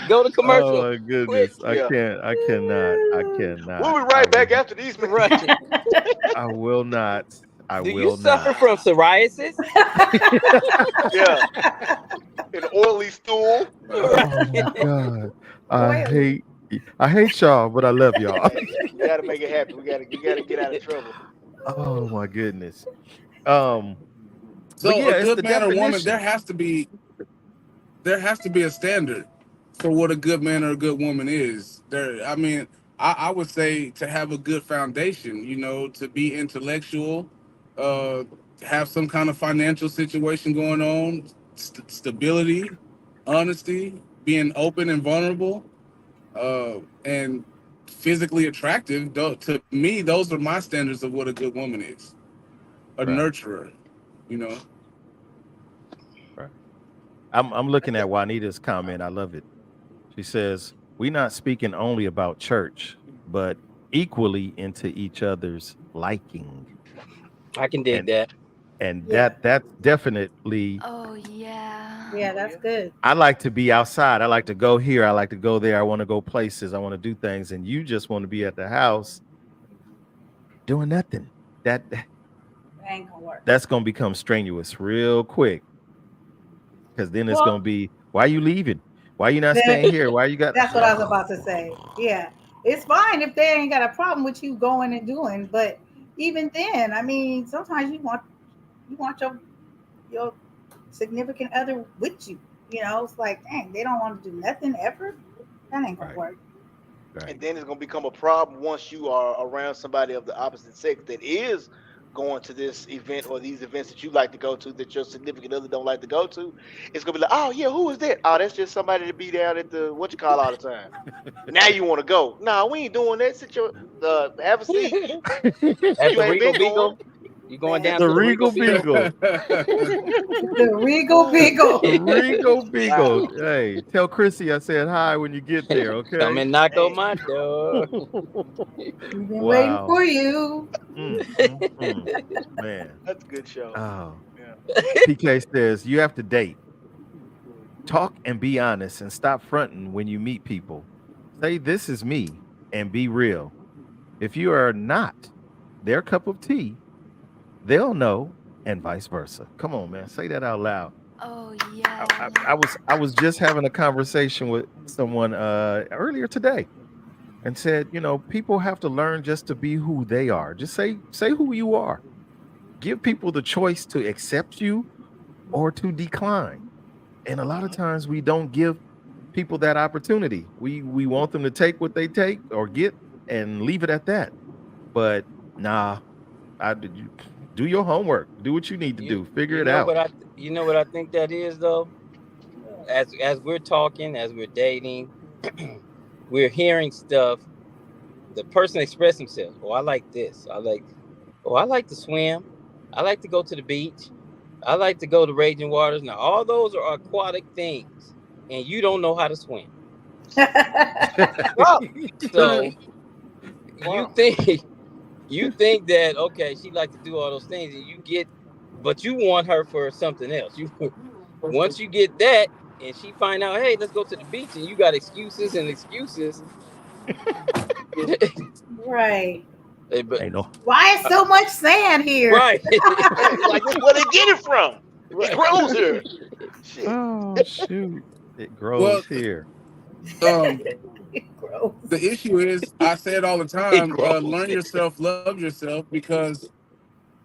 Go to Oh commercial. my Quick. goodness. Yeah. I cannot. I We'll cannot. be I right back will after these messages. Right. I will not. I Do you will suffer not. from psoriasis? Yeah. An oily stool. Oh my God. I Oily. hate I hate y'all, but I love y'all. Hey, we got to make it happen. We got to get out of trouble. Oh my goodness. Um, but So a yeah, it's good the man or woman, definition. there has to be a standard for what a good man or a good woman is. I mean, I would say to have a good foundation, to be intellectual, uh, have some kind of financial situation going on, stability, honesty, being open and vulnerable, and physically attractive. To me, those are my standards of what a good woman is. A Right. nurturer, you know. Right. I'm looking at Juanita's comment. I love it. She says, "We're not speaking only about church, but equally into each other's liking." I can dig And that. Yeah. that's definitely Oh, yeah. Yeah, Oh that's yeah. good. I like to be outside. I like to go here. I like to go there. I want to go places. I want to do things. And you just want to be at the house doing nothing. That That ain't gonna work. that's gonna become strenuous real quick. Because then it's gonna Well, be, why you leaving? Why you not then staying here? Why you got that's what I was about to say. Yeah. It's fine if they ain't got a problem with you going and doing, but even then, I mean, sometimes you want your significant other with you. It's like, dang, they don't want to do nothing ever. That ain't gonna right, work. right, And then it's gonna become a problem once you are around somebody of the opposite sex that is going to this event or these events that you like to go to that your significant other don't like to go to. It's gonna be like, oh yeah, who is that? Oh, that's just somebody to be down at the what you call all the time. Now you want to go? Nah, we ain't doing that. Sit your have a seat. At You the ain't Regal been going. Beagle. You going down The to the Regal Regal Beagle? Beagle. The Regal Beagle. Regal Beagle. Wow. Hey, tell Chrissy I said hi when you get there, Come okay? and knock on Dang. my door. We've been waiting Wow. for you. Mm. Man. That's a good show. Oh. Yeah. PK says you have to date. Talk and be honest and stop fronting when you meet people. Say this is me and be real. If you are not their cup of tea, they'll know and vice versa. Come on, man. Say that out loud. Oh I, yeah. I was just having a conversation with someone earlier today and said, people have to learn just to be who they are. Just say who you are. Give people the choice to accept you or to decline. And a lot of Mhm. times we don't give people that opportunity. We want them to take what they take or get and leave it at that. But nah, I did you do your homework. Do what you need to You do. Figure you it know out. what I think that is though. As we're talking, as we're dating, we're hearing stuff. The person express themselves. Oh, I like this. I like to swim. I like to go to the beach. I like to go to raging waters. Now, all those are aquatic things, and you don't know how to swim. Wow. So you Wow. think you think that okay, she like to do all those things, and but you want her for something else. You once you get that, and she find out, hey, let's go to the beach, and you got excuses and excuses. Right. But Ain't no Why is so much sand here? right, Yeah, like this where they get it from. It right. grows here. Shit. oh shoot. It Well, grows here. um, Gross. the issue is, I say it all the It time: grows. learn yourself, love yourself, because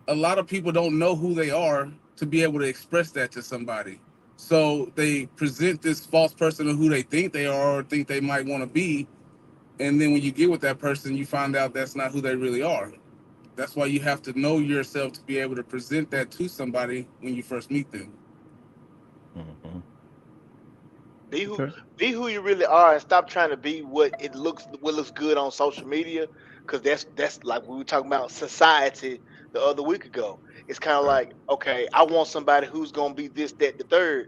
a lot of people don't know who they are to be able to express that to somebody. So they present this false person of who they think they are or think they might want to be, and then when you get with that person, you find out that's not who they really are. That's why you have to know yourself to be able to present that to somebody when you first meet them. Mhm. Be who Okay. be who you really are and stop trying to be what looks good on social media, because that's like we were talking about society the other week ago. It's kind of Right. like, okay, I want somebody who's gonna be this, that, the third.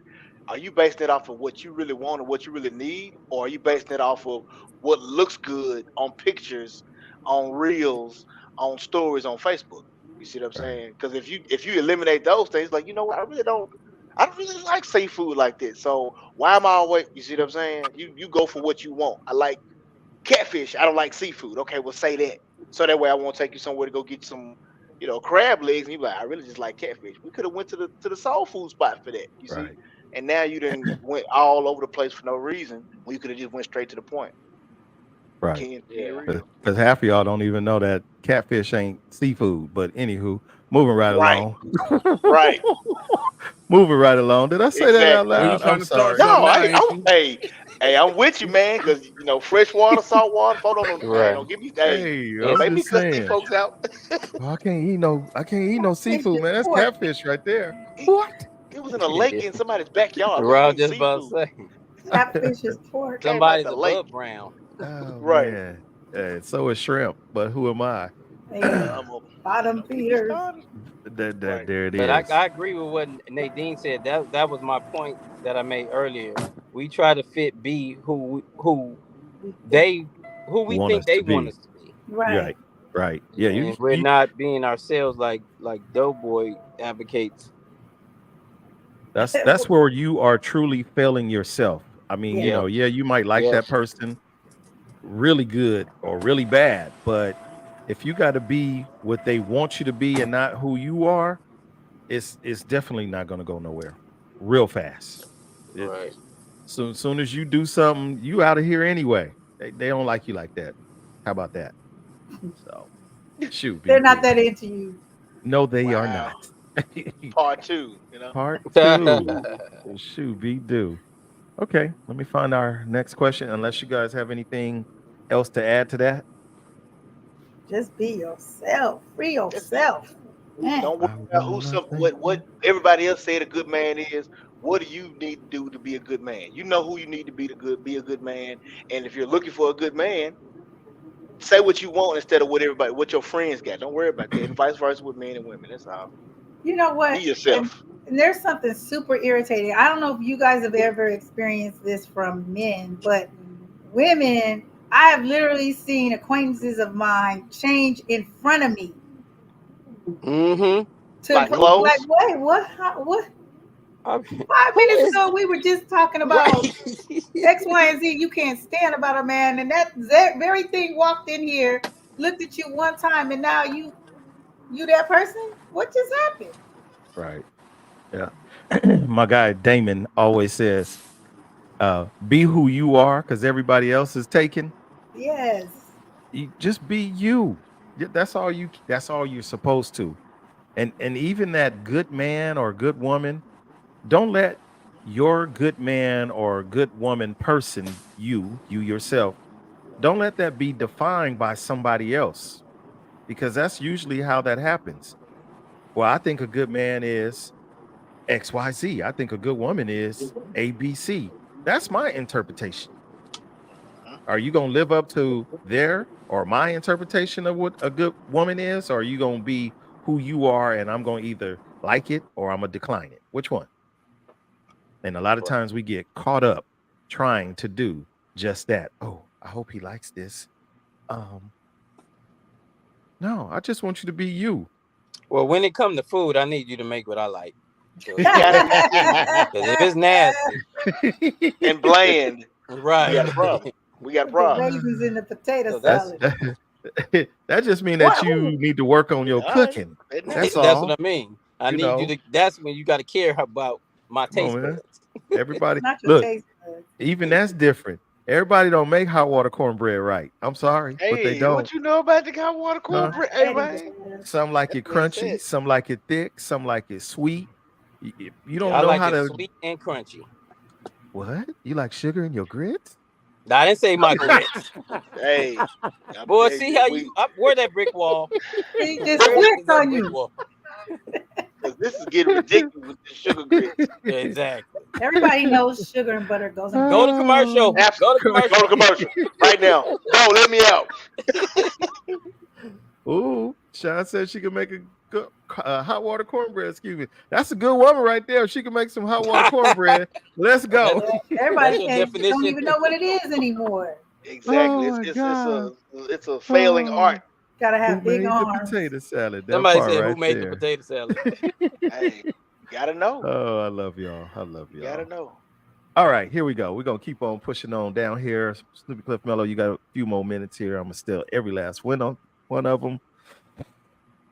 Are you basing it off of what you really want or what you really need, or are you basing it off of what looks good on pictures, on reels, on stories on Facebook? You see what I'm Right. saying? Because if you eliminate those things, like, you know what, I don't really like seafood like this. So why am I always? You see what I'm saying? You go for what you want. I like catfish. I don't like seafood. Okay, well, say that. So that way I won't take you somewhere to go get some, crab legs. And you be like, I really just like catfish. We could have went to the soul food spot for that. You see? Right. And now you didn't went all over the place for no reason when you could have just went straight to the point. Right. Keep it Yeah. real. Because half of y'all don't even know that catfish ain't seafood. But anywho, moving right Right. along. Right. moving right along. Did I say that out Exactly. Oh, you loud? I'm trying to start sorry. No, something now, ain't you? I'm with you, man. Because fresh water, salt water. Folk don't, hey, Right. don't give me. Hey, Hey, And don't I'm make me just cuss these saying. folks out. Oh, I can't eat no Catfish seafood, is man. That's pork. catfish right there. It, What? it was in a lake in somebody's backyard. What you Right, mean just about to seafood? say Catfish is pork. Came out somebody's the lake. above ground. Oh Right. man. So is shrimp, but who am I? Hey, bottom Don't get me feeders. started. Right. There it But I, is. I agree with what Nadine said. That was my point that I made earlier. We try to fit be We think they who we Want think us they to want be. us to be, right. Right. Right. Yeah, and we're not being ourselves like Doughboy advocates. that's where you are truly failing yourself. I mean, Yeah. Yep. yeah, you might like Yep. that person really good or really bad, but if you got to be what they want you to be and not who you are, it's definitely not going to go nowhere real fast. It, Right. soon as you do something, you out of here anyway. They don't like you like that. How about that? So shoot, They're not VP. that into you. No, they are Wow. not. Part two. Part two. Shoot, be do. Okay, let me find our next question. Unless you guys have anything else to add to that. Just be yourself. Free Just be. yourself. Man. Don't worry I about who wanna some thank what you. everybody else said a good man is. What do you need to do to be a good man? You know who you need to be to be a good man. And if you're looking for a good man, Say what you want instead of what your friends got. Don't worry about that. And vice versa with men and women. That's all. You know Be what? yourself. And there's something super irritating. I don't know if you guys have ever experienced this from men, but women, I have literally seen acquaintances of mine change in front of me Mm-hmm. to the Like point like, clothes. wait, what? What? Five Who minutes is ago, we were just talking about right? X, Y, and Z. You can't stand about a man, and that very thing walked in here, looked at you one time, and now you that person. What just happened? Right. Yeah. My guy Damon always says, be who you are because everybody else is taken. Yes. You just be you. That's all you're supposed to. And even that good man or good woman, don't let your good man or good woman person, you yourself, don't let that be defined by somebody else because that's usually how that happens. Well, I think a good man is XYZ. I think a good woman is ABC. That's my interpretation. Mhm. Are you going to live up to their or my interpretation of what a good woman is? Or are you going to be who you are and I'm going to either like it or I'm going to decline it? Which one? And a lot of Right. times we get caught up trying to do just that. Oh, I hope he likes this. Um, no, I just want you to be you. Well, when it comes to food, I need you to make what I like. You Because gotta if it's nasty, and bland. We right? got a problem. We got a Put the problem. raisins in the potato So That's salad. that just mean that What? you need to work on your All right. cooking. Isn't that? That's that's what all. I mean. I You need you know, to. That's when you got to care about my come on, taste man. buds. Everybody, Not your look, taste buds. even that's different. Everybody don't make hot water cornbread right. I'm sorry, but they Hey, don't. what you know about the hot water Huh? cornbread? Hey Eddie man, does. Some like that's it what he crunchy, said. some like it thick, some like it sweet. If you don't I know like how it to sweet and crunchy. what? You like sugar in your grits? Now, I didn't say my grits. Hey, Boy, see how we you where that brick wall? He just Where is flipped that on brick you. wall? because this is getting ridiculous with the sugar grits. Exactly. Everybody knows sugar and butter goes in Go grits. to commercial. Oh, Abs- Go to Go to commercial. commercial right now. Go, let me out. ooh, Sean said she could make a good hot water cornbread. Excuse me. That's a good woman right there. She can make some hot water cornbread. Let's That, go. that's Everybody your can't don't definition. even know what it is anymore. Exactly. Oh my God. It's a failing art. Oh, Gotta who have big made the arms. potato salad? That Somebody part said, "Who right made the there. potato salad?" Hey, you gotta know. Oh, I love y'all. I love You gotta y'all. know. All right, here we go. We're gonna keep on pushing on down here. Snoopy Cliff Mellow, you got a few more minutes here. I'm gonna steal every last one of them.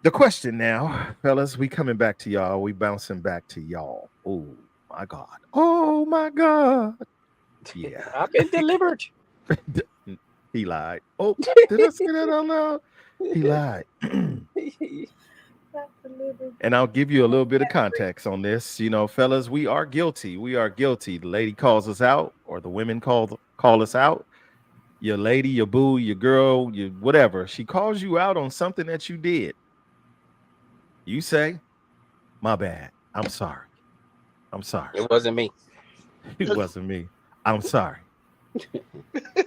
The question now, fellas, we coming back to y'all. We bouncing back to y'all. Oh my God. Oh my God. Yeah. I've been delivered. He lied. Oh, did I say that out loud? He lied. And I'll give you a little bit of context on this. You know, fellas, we are guilty. We are guilty. The lady calls us out, or the women call us out. Your lady, your boo, your girl, your whatever. She calls you out on something that you did. You say, "My bad. I'm sorry. I'm sorry. It wasn't me. It wasn't me. I'm sorry."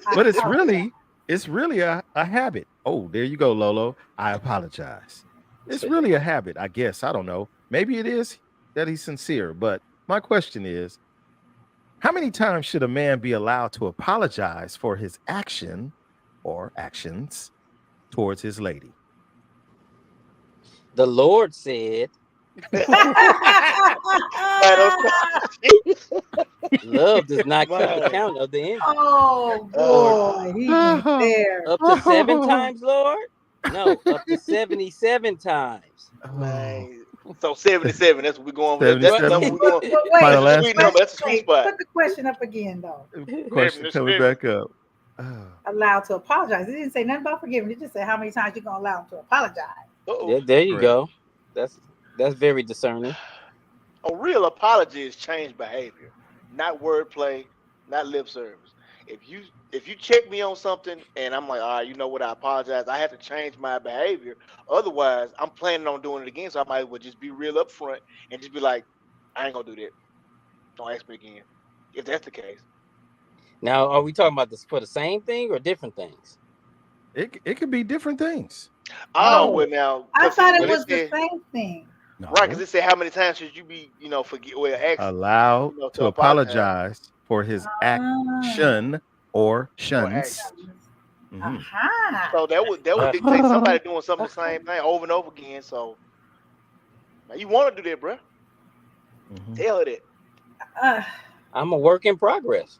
I But apologize. it's really a habit. Oh, there you go, Lolo. I apologize. It's really a habit, I guess. I don't know. Maybe it is that he's sincere, but my question is, how many times should a man be allowed to apologize for his action or actions towards his lady? The Lord said, Man, "Love does not keep man. account of the enemy." Oh Oh, boy, he went there. Up to 7 times, Lord? No, up to 77 times. Oh, man. So 77. That's what we're going with. That's the Right. number 77. we're going. But That's wait, Final a the sweet answer. number. question, That's a sweet wait, spot. put the question up again though. Question coming 77. back up. Allowed to apologize. It didn't say nothing about forgiving. It just said how many times you gonna allow him to apologize. Uh-oh. There you Correct. go. That's very discerning. A real apology is change behavior, not wordplay, not lip service. If you check me on something and I'm like, all right, you know what, I apologize. I have to change my behavior. Otherwise, I'm planning on doing it again. So I might as well just be real upfront and just be like, I ain't gonna do that. Don't ask me again. If that's the case. Now, are we talking about this for the same thing or different things? It could be different things. Oh, Oh, well now, I because see, thought it when it was the said same thing. right, because No. it said how many times should you be, forget, well, ask, Allowed to to apologize apologize for his Ah, action or or shuns. actions. Mhm. aha. So that would Uh, dictate somebody doing something the same thing over and over again. So now you want to do that, bro? Mhm. Tell her that. Uh, I'm a work in progress.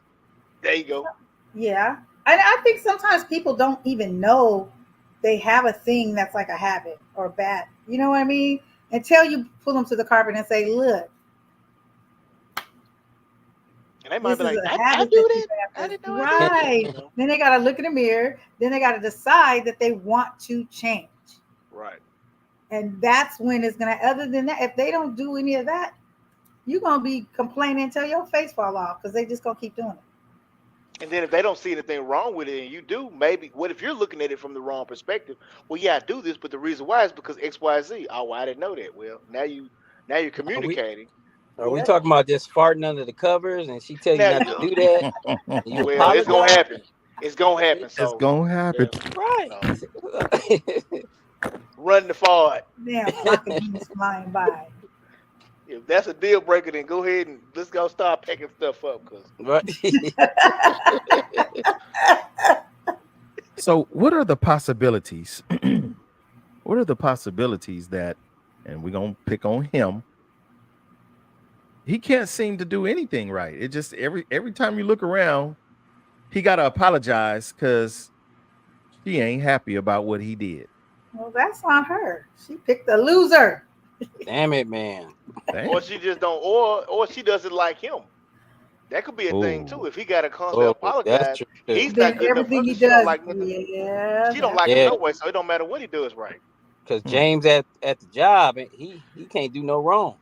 There you go. yeah. I think sometimes people don't even know they have a thing that's like a habit or bad. You know what I mean? Until you pull them to the carpet and say, look, And they might this be is like, a I habit do that you that. I have to, didn't know I did that. right. Then they got to look in the mirror. Then they got to decide that they want to change. Right. And that's when it's going to, other than that, if they don't do any of that, you're going to be complaining until your face fall off because they just going to keep doing it. And then if they don't see anything wrong with it and you do, maybe what if you're looking at it from the wrong perspective? Well, yeah, I do this, but the reason why is because X, Y, Z. Oh, well, I didn't know that. Well, now you're Are we communicating. are we Yep. talking about just farting under the covers and she tell you Now, not to do that? And you well, it's gonna apologize? happen. It's gonna happen. It's So gonna happen. yeah, Right. so run the forward. Damn flocking bees flying by. If that's a deal breaker, then go ahead and let's go start packing stuff up. Cause Right. So, what are the possibilities? What are the possibilities that, and we're gonna pick on him? He can't seem to do anything right. It just every time you look around, he gotta apologize because she ain't happy about what he did. Well, that's on her. She picked a loser. Damn it, man. or Damn. she just don't, or she doesn't like him. That could be a thing too. Oh, If he got to constantly Oh, that's apologize, true too. he's not Then good enough for her everything he because she don't does, like nothing. yeah, She don't that's like him Yeah, no way, so it don't matter what he does. Right, because hmm, James at the job, he can't do no wrong.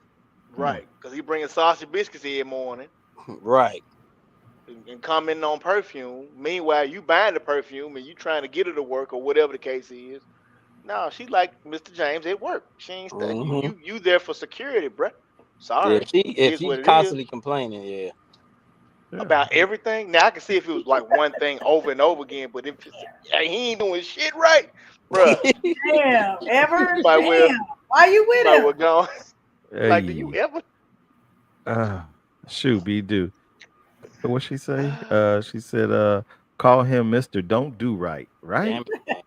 hmm. right, because he bringing sausage biscuits every morning Right. and commenting on perfume. Meanwhile, you buying the perfume and you trying to get her to work or whatever the case is. No, she like Mr. James at work. She ain't studying you. Hmm. You there for security, bruh. Yeah, Sorry, it if is she what it is. constantly complaining, yeah. Yeah. About everything. Now I can see if it was like one thing over and over again, but if it's, yeah, he ain't doing shit right, bruh, damn. you Ever? might well Damn. Why you you with might well him? go. Like, do you Hey, ever? uh, shoot, be do. What she say? She said, call him Mister Don't Do Right. Damn Right? it, man.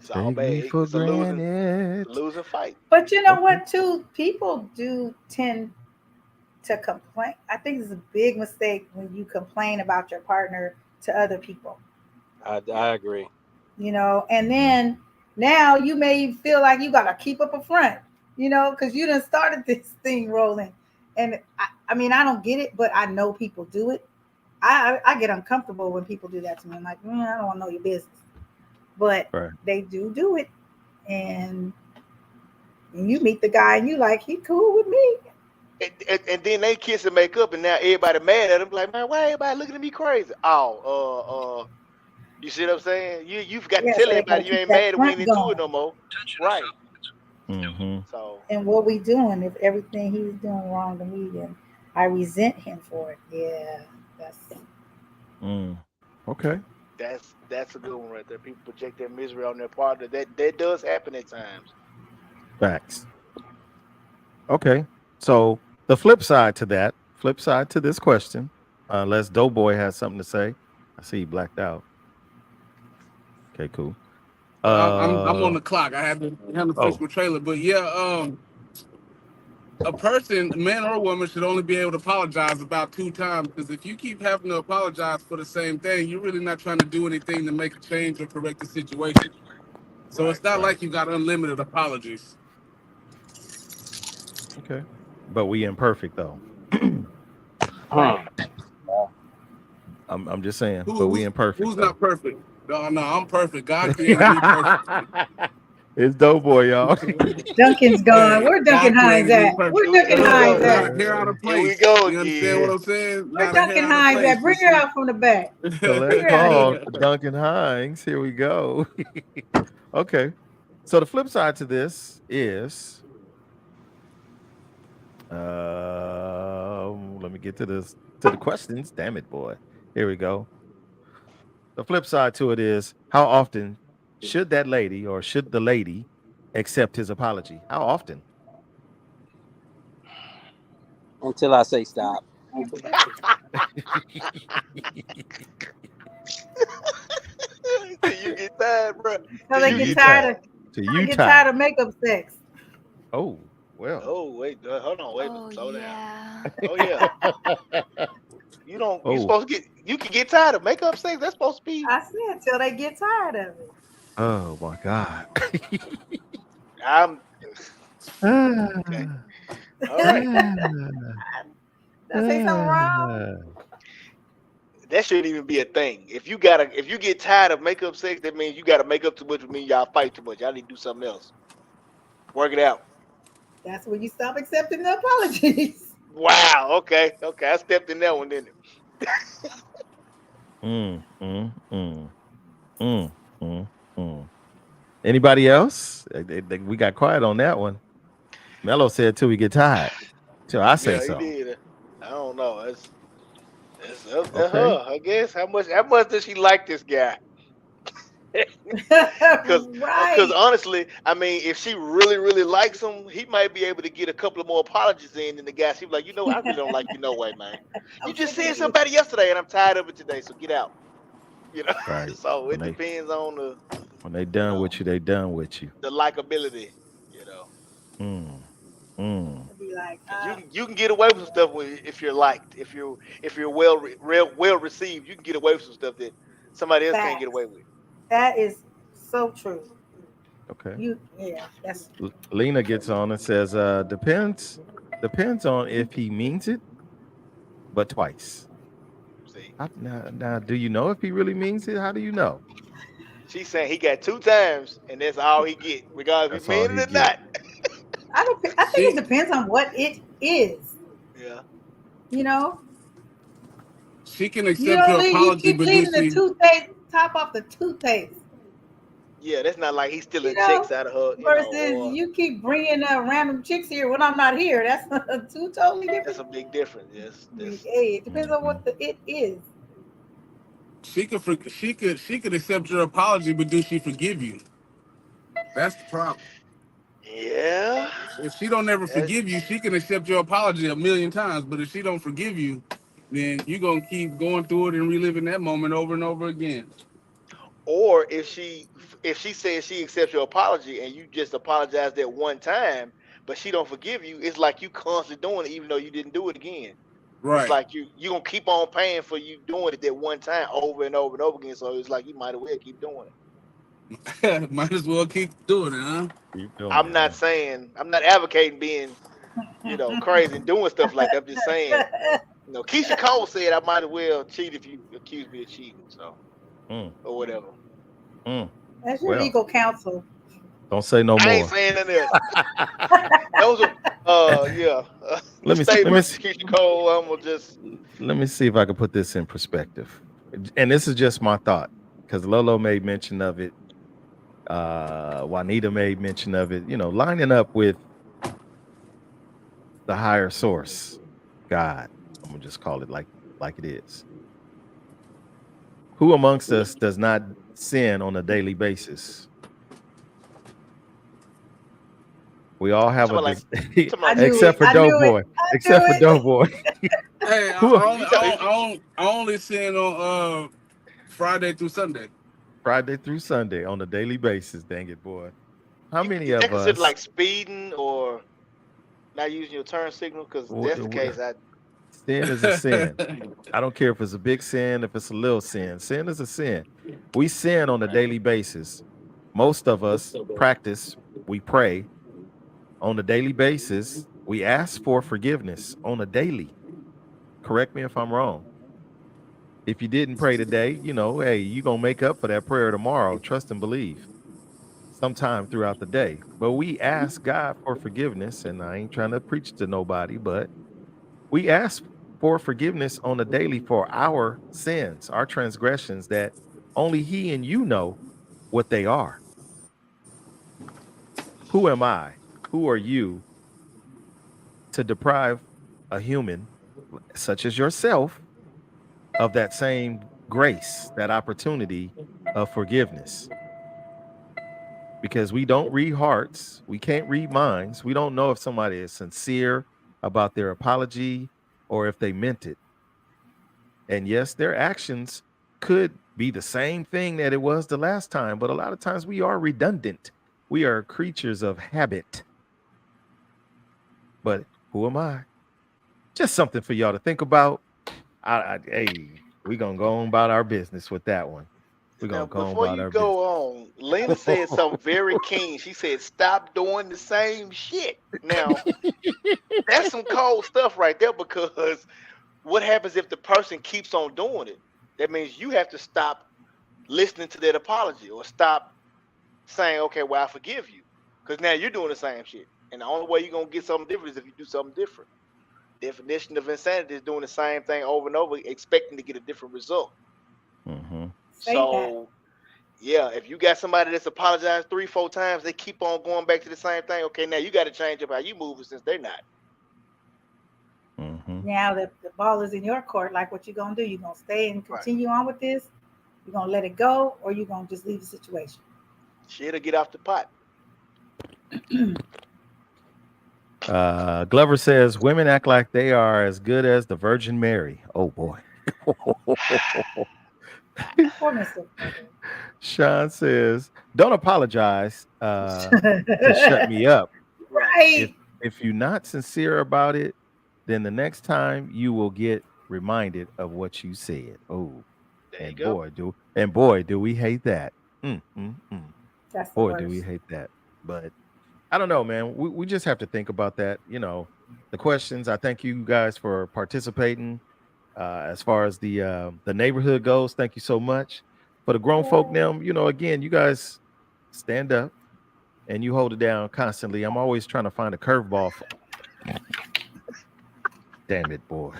It's all Take bad. me for It's a losing, granted. losing fight. But you know Okay. what, too? People do tend to complain. I think it's a big mistake when you complain about your partner to other people, Yeah, I agree. and then now you may feel like you got to keep up a front, because you done started this thing rolling. And I mean, I don't get it, but I know people do it. I get uncomfortable when people do that to me. I'm like, I don't want to know your business. But Right. they do it. And you meet the guy and you like, he cool with me. and then they kiss and make up, and now everybody mad at him. Like, man, why everybody looking at me crazy? Oh, you see what I'm saying? You've got to Yeah, tell so they got to everybody you keep ain't that mad and we front ain't into it going. no more. Right. Mm-hmm. So And what we doing, if everything he's doing wrong to me, then I resent him for it. Yeah, that's Mm. Okay. that's a good one right there. People project their misery on their partner. That does happen at times. Facts. Okay. So the flip side to this question, unless Doughboy has something to say. I see he blacked out. Okay, cool. I'm on the clock. I had to finish Oh, my trailer, but yeah, a person, man or woman, should only be able to apologize about 2 times. Because if you keep having to apologize for the same thing, you're really not trying to do anything to make a change or correct the situation. So Right. it's not right. like you got unlimited apologies. Okay. But we imperfect though. right. Hmm. Wow. I'm just saying, Who, but we who's imperfect who's though. not perfect? No, I'm perfect. God created me perfect. It's Doughboy, y'all. Duncan's gone. Hey, Where Duncan God Hines created me at? perfect. Where Here we Duncan here we Hines go. at? Not a hair out of Here we place. go You understand what again. I'm saying? Where Not a hair Duncan out of Hines place. at? You Bring her see? out from the back. So Bring let's her out pause here. for Duncan Hines. Here we go. Okay. So the flip side to this is let me get to the questions. Damn it, boy. Here we go. The flip side to it is How often should that lady or should the lady accept his apology? How often? Until I say stop. Till you get tired, bro. So Till they you Till get you get tired tired. tired. of Till they you get tired tired. of makeup sex. Oh, well. Oh wait, hold on, wait a minute, Oh, slow down. yeah. Oh yeah, you don't. You Oh, supposed to get. You can get tired of makeup sex. That's supposed to be. I said till they get tired of it. oh my God. I'm okay. Ah, All right. Did I say something wrong? ah. That shouldn't even be a thing. If you get tired of makeup sex, that means you gotta make up too much. With me, y'all fight too much. Y'all need to do something else. Work it out. That's when you stop accepting the apologies. Wow. Okay. Okay. I stepped in that one, didn't Mm, mm, mm, mm, mm, mm. Anybody else? We got quiet on that one. Mello said till we get tired. Till I it? say Yeah, he so. did. I don't know. That's up to Okay. her, I guess. How much does she like this guy? Because Right. honestly, I mean, if she really really likes him, he might be able to get a couple of more apologies in than the guy. She's like, I really don't like you, no way, man. You I'm just sick of said you. somebody yesterday, and I'm tired of it today. So get out. You know. Right. So When it they depends on when they you done know, with you, they done with you. the likability. You know, Mm, mm. I'd be like, because you can get away with some stuff if you're liked, if you're well received, you can get away with some stuff that somebody else can't get facts. away with. That is so true. Okay. Yeah, that's Lena gets on and says, depends on if he means it, but twice. See, Now, do you know if he really means it? How do you know? she's saying he got 2 times, and that's all he get, regardless if That's he all mean he it or get. not. I think it She depends on what it is. Yeah. You know, she can accept your you apology, keep but do leaving the she? toothpaste top off the toothpaste. Yeah, that's not like he's You stealing checks know, out of her, versus or you keep bringing random chicks here when I'm not here. That's two totally that's different. a big difference. Yes, that's Hey, it depends on Mhm. what the it is. She could accept your apology, but do she forgive you? That's the problem. yeah. If she don't ever That, forgive you, she can accept your apology a million times. But if she don't forgive you, then you're gonna keep going through it and reliving that moment over and over again. or if she says she accepts your apology and you just apologize that one time, but she don't forgive you, it's like you constantly doing it even though you didn't do it again. It's Right. like you gonna keep on paying for you doing it that one time over and over and over again. So it's like you might as well keep doing it. Might as well keep doing it, huh? Keep doing I'm it, not huh? saying I'm not advocating being crazy and doing stuff like that. I'm just saying, Keisha Cole said I might as well cheat if you accuse me of cheating, so Mm, or whatever. mm. That's your Well, legal counsel. don't say no I ain't more. saying nothing else. Those are yeah. The Let me statements, see, Keisha Cole. I'm gonna just let me see if I can put this in perspective. And this is just my thought because Lolo made mention of it. Juanita made mention of it. Lining up with the higher source, God. I'm gonna just call it like it is. Who amongst us does not sin on a daily basis? We all you have talking a about like you talking I about knew sin. it. except for I knew it. Doughboy. I knew Except for it. Doughboy. Hey, Who You talk, if you, I only sin on you Friday through Sunday. Friday through Sunday on a daily basis, dang it, boy. How many is that of considered us like speeding or not using your turn signal? Because if w- that's the w- case, I sin is a sin? I don't care if it's a big sin, if it's a little sin. Sin is a sin. We sin on a daily basis. Most of us practice, we pray on a daily basis. We ask for forgiveness on a daily. Correct me if I'm wrong. If you didn't pray today, hey, you're going to make up for that prayer tomorrow. Trust and believe sometime throughout the day. But we ask God for forgiveness. And I ain't trying to preach to nobody, but we ask for forgiveness on a daily for our sins, our transgressions that only He and you know what they are. Who am I? Who are you to deprive a human such as yourself of that same grace, that opportunity of forgiveness, because we don't read hearts, we can't read minds. We don't know if somebody is sincere about their apology or if they meant it. And yes, their actions could be the same thing that it was the last time, but a lot of times we are redundant. We are creatures of habit. But who am I? Just something for y'all to think about. Hey, we're gonna go on about our business with that one. We're Now, gonna go on before about you our business. go on, Lena said something very keen. She said, "Stop doing the same shit." Now, that's some cold stuff right there, because what happens if the person keeps on doing it? That means you have to stop listening to that apology, or stop saying, "Okay, well, I forgive you," because now you're doing the same shit. And the only way you're gonna get something different is if you do something different. Definition of insanity is doing the same thing over and over, expecting to get a different result. Mm-hmm. Say that. So, yeah, if you got somebody that's apologized 3, 4 times, they keep on going back to the same thing. Okay, now you got to change up how you moving, since they're not. Mm-hmm. Now the ball is in your court. Like, what you gonna do? You gonna stay and Right. continue on with this? You gonna let it go, or you gonna just leave the situation? Shit'll get off the pot. Glover says women act like they are as good as the Virgin Mary. Oh boy. Poor Mr. Sean says, don't apologize to shut me up. Right. If Right. if you're not sincere about it, then the next time you will get reminded of what you said. Oh, There you and go. boy, do we hate that. Mm, mm, mm. That's the Boy, do we worst. hate that. But I don't know, man. We just have to think about that. The questions. I thank you guys for participating. As far as the neighborhood goes, thank you so much. For the grown folk Yeah. now, again, you guys stand up and you hold it down constantly. I'm always trying to find a curveball. Damn it, boy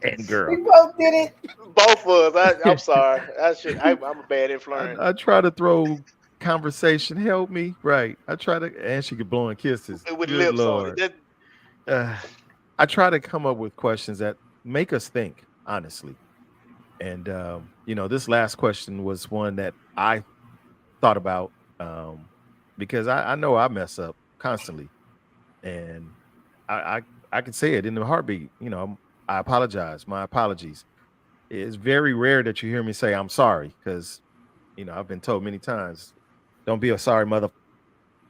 and We girl. both did it. Both of us. I'm sorry. I'm a bad influence. I try to throw conversation. Help me, right? I try to, and she could blow in kisses. With Good lips on it. lord. Uh, I try to come up with questions that make us think, honestly. And this last question was one that I thought about, because I know I mess up constantly, and I can say it in the heartbeat. I apologize. My apologies. It's very rare that you hear me say I'm sorry, because I've been told many times, don't be a sorry mother.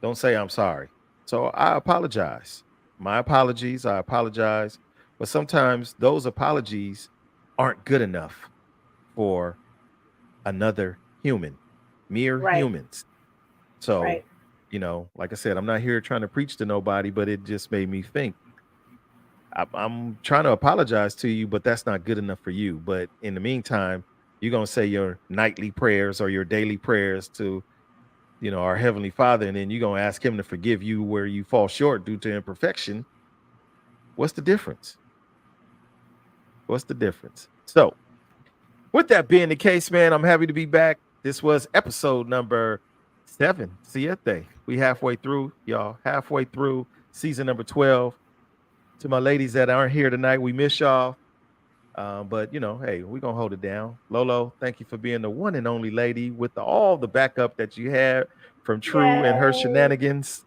Don't say I'm sorry. So I apologize. My apologies. I apologize. But sometimes those apologies aren't good enough for another human, mere Right. humans. So, Right. like I said, I'm not here trying to preach to nobody, but it just made me think. I'm trying to apologize to you, but that's not good enough for you. But in the meantime, you're going to say your nightly prayers or your daily prayers to, our Heavenly Father, and then you're going to ask Him to forgive you where you fall short due to imperfection. What's the difference? What's the difference? So, with that being the case, man, I'm happy to be back. This was episode number 7. Siete. We halfway through, y'all. Halfway through season number 12. To my ladies that aren't here tonight, we miss y'all. But hey, we're gonna hold it down. Lolo, thank you for being the one and only lady with all the backup that you had from True and her Yay. shenanigans.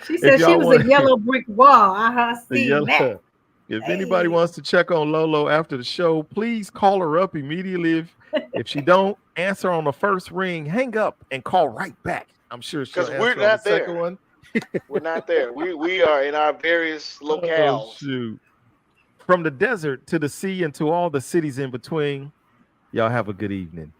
She If said she y'all was a want yellow brick wall. I the seen that. yellow, if anybody Hey. wants to check on Lolo after the show, please call her up immediately. If she don't answer on the first ring, hang up and call right back. I'm sure she'll Because we're answer on the not second there. one. We're not there. We are in our various Oh locales. shoot. From the desert to the sea and to all the cities in between, y'all have a good evening.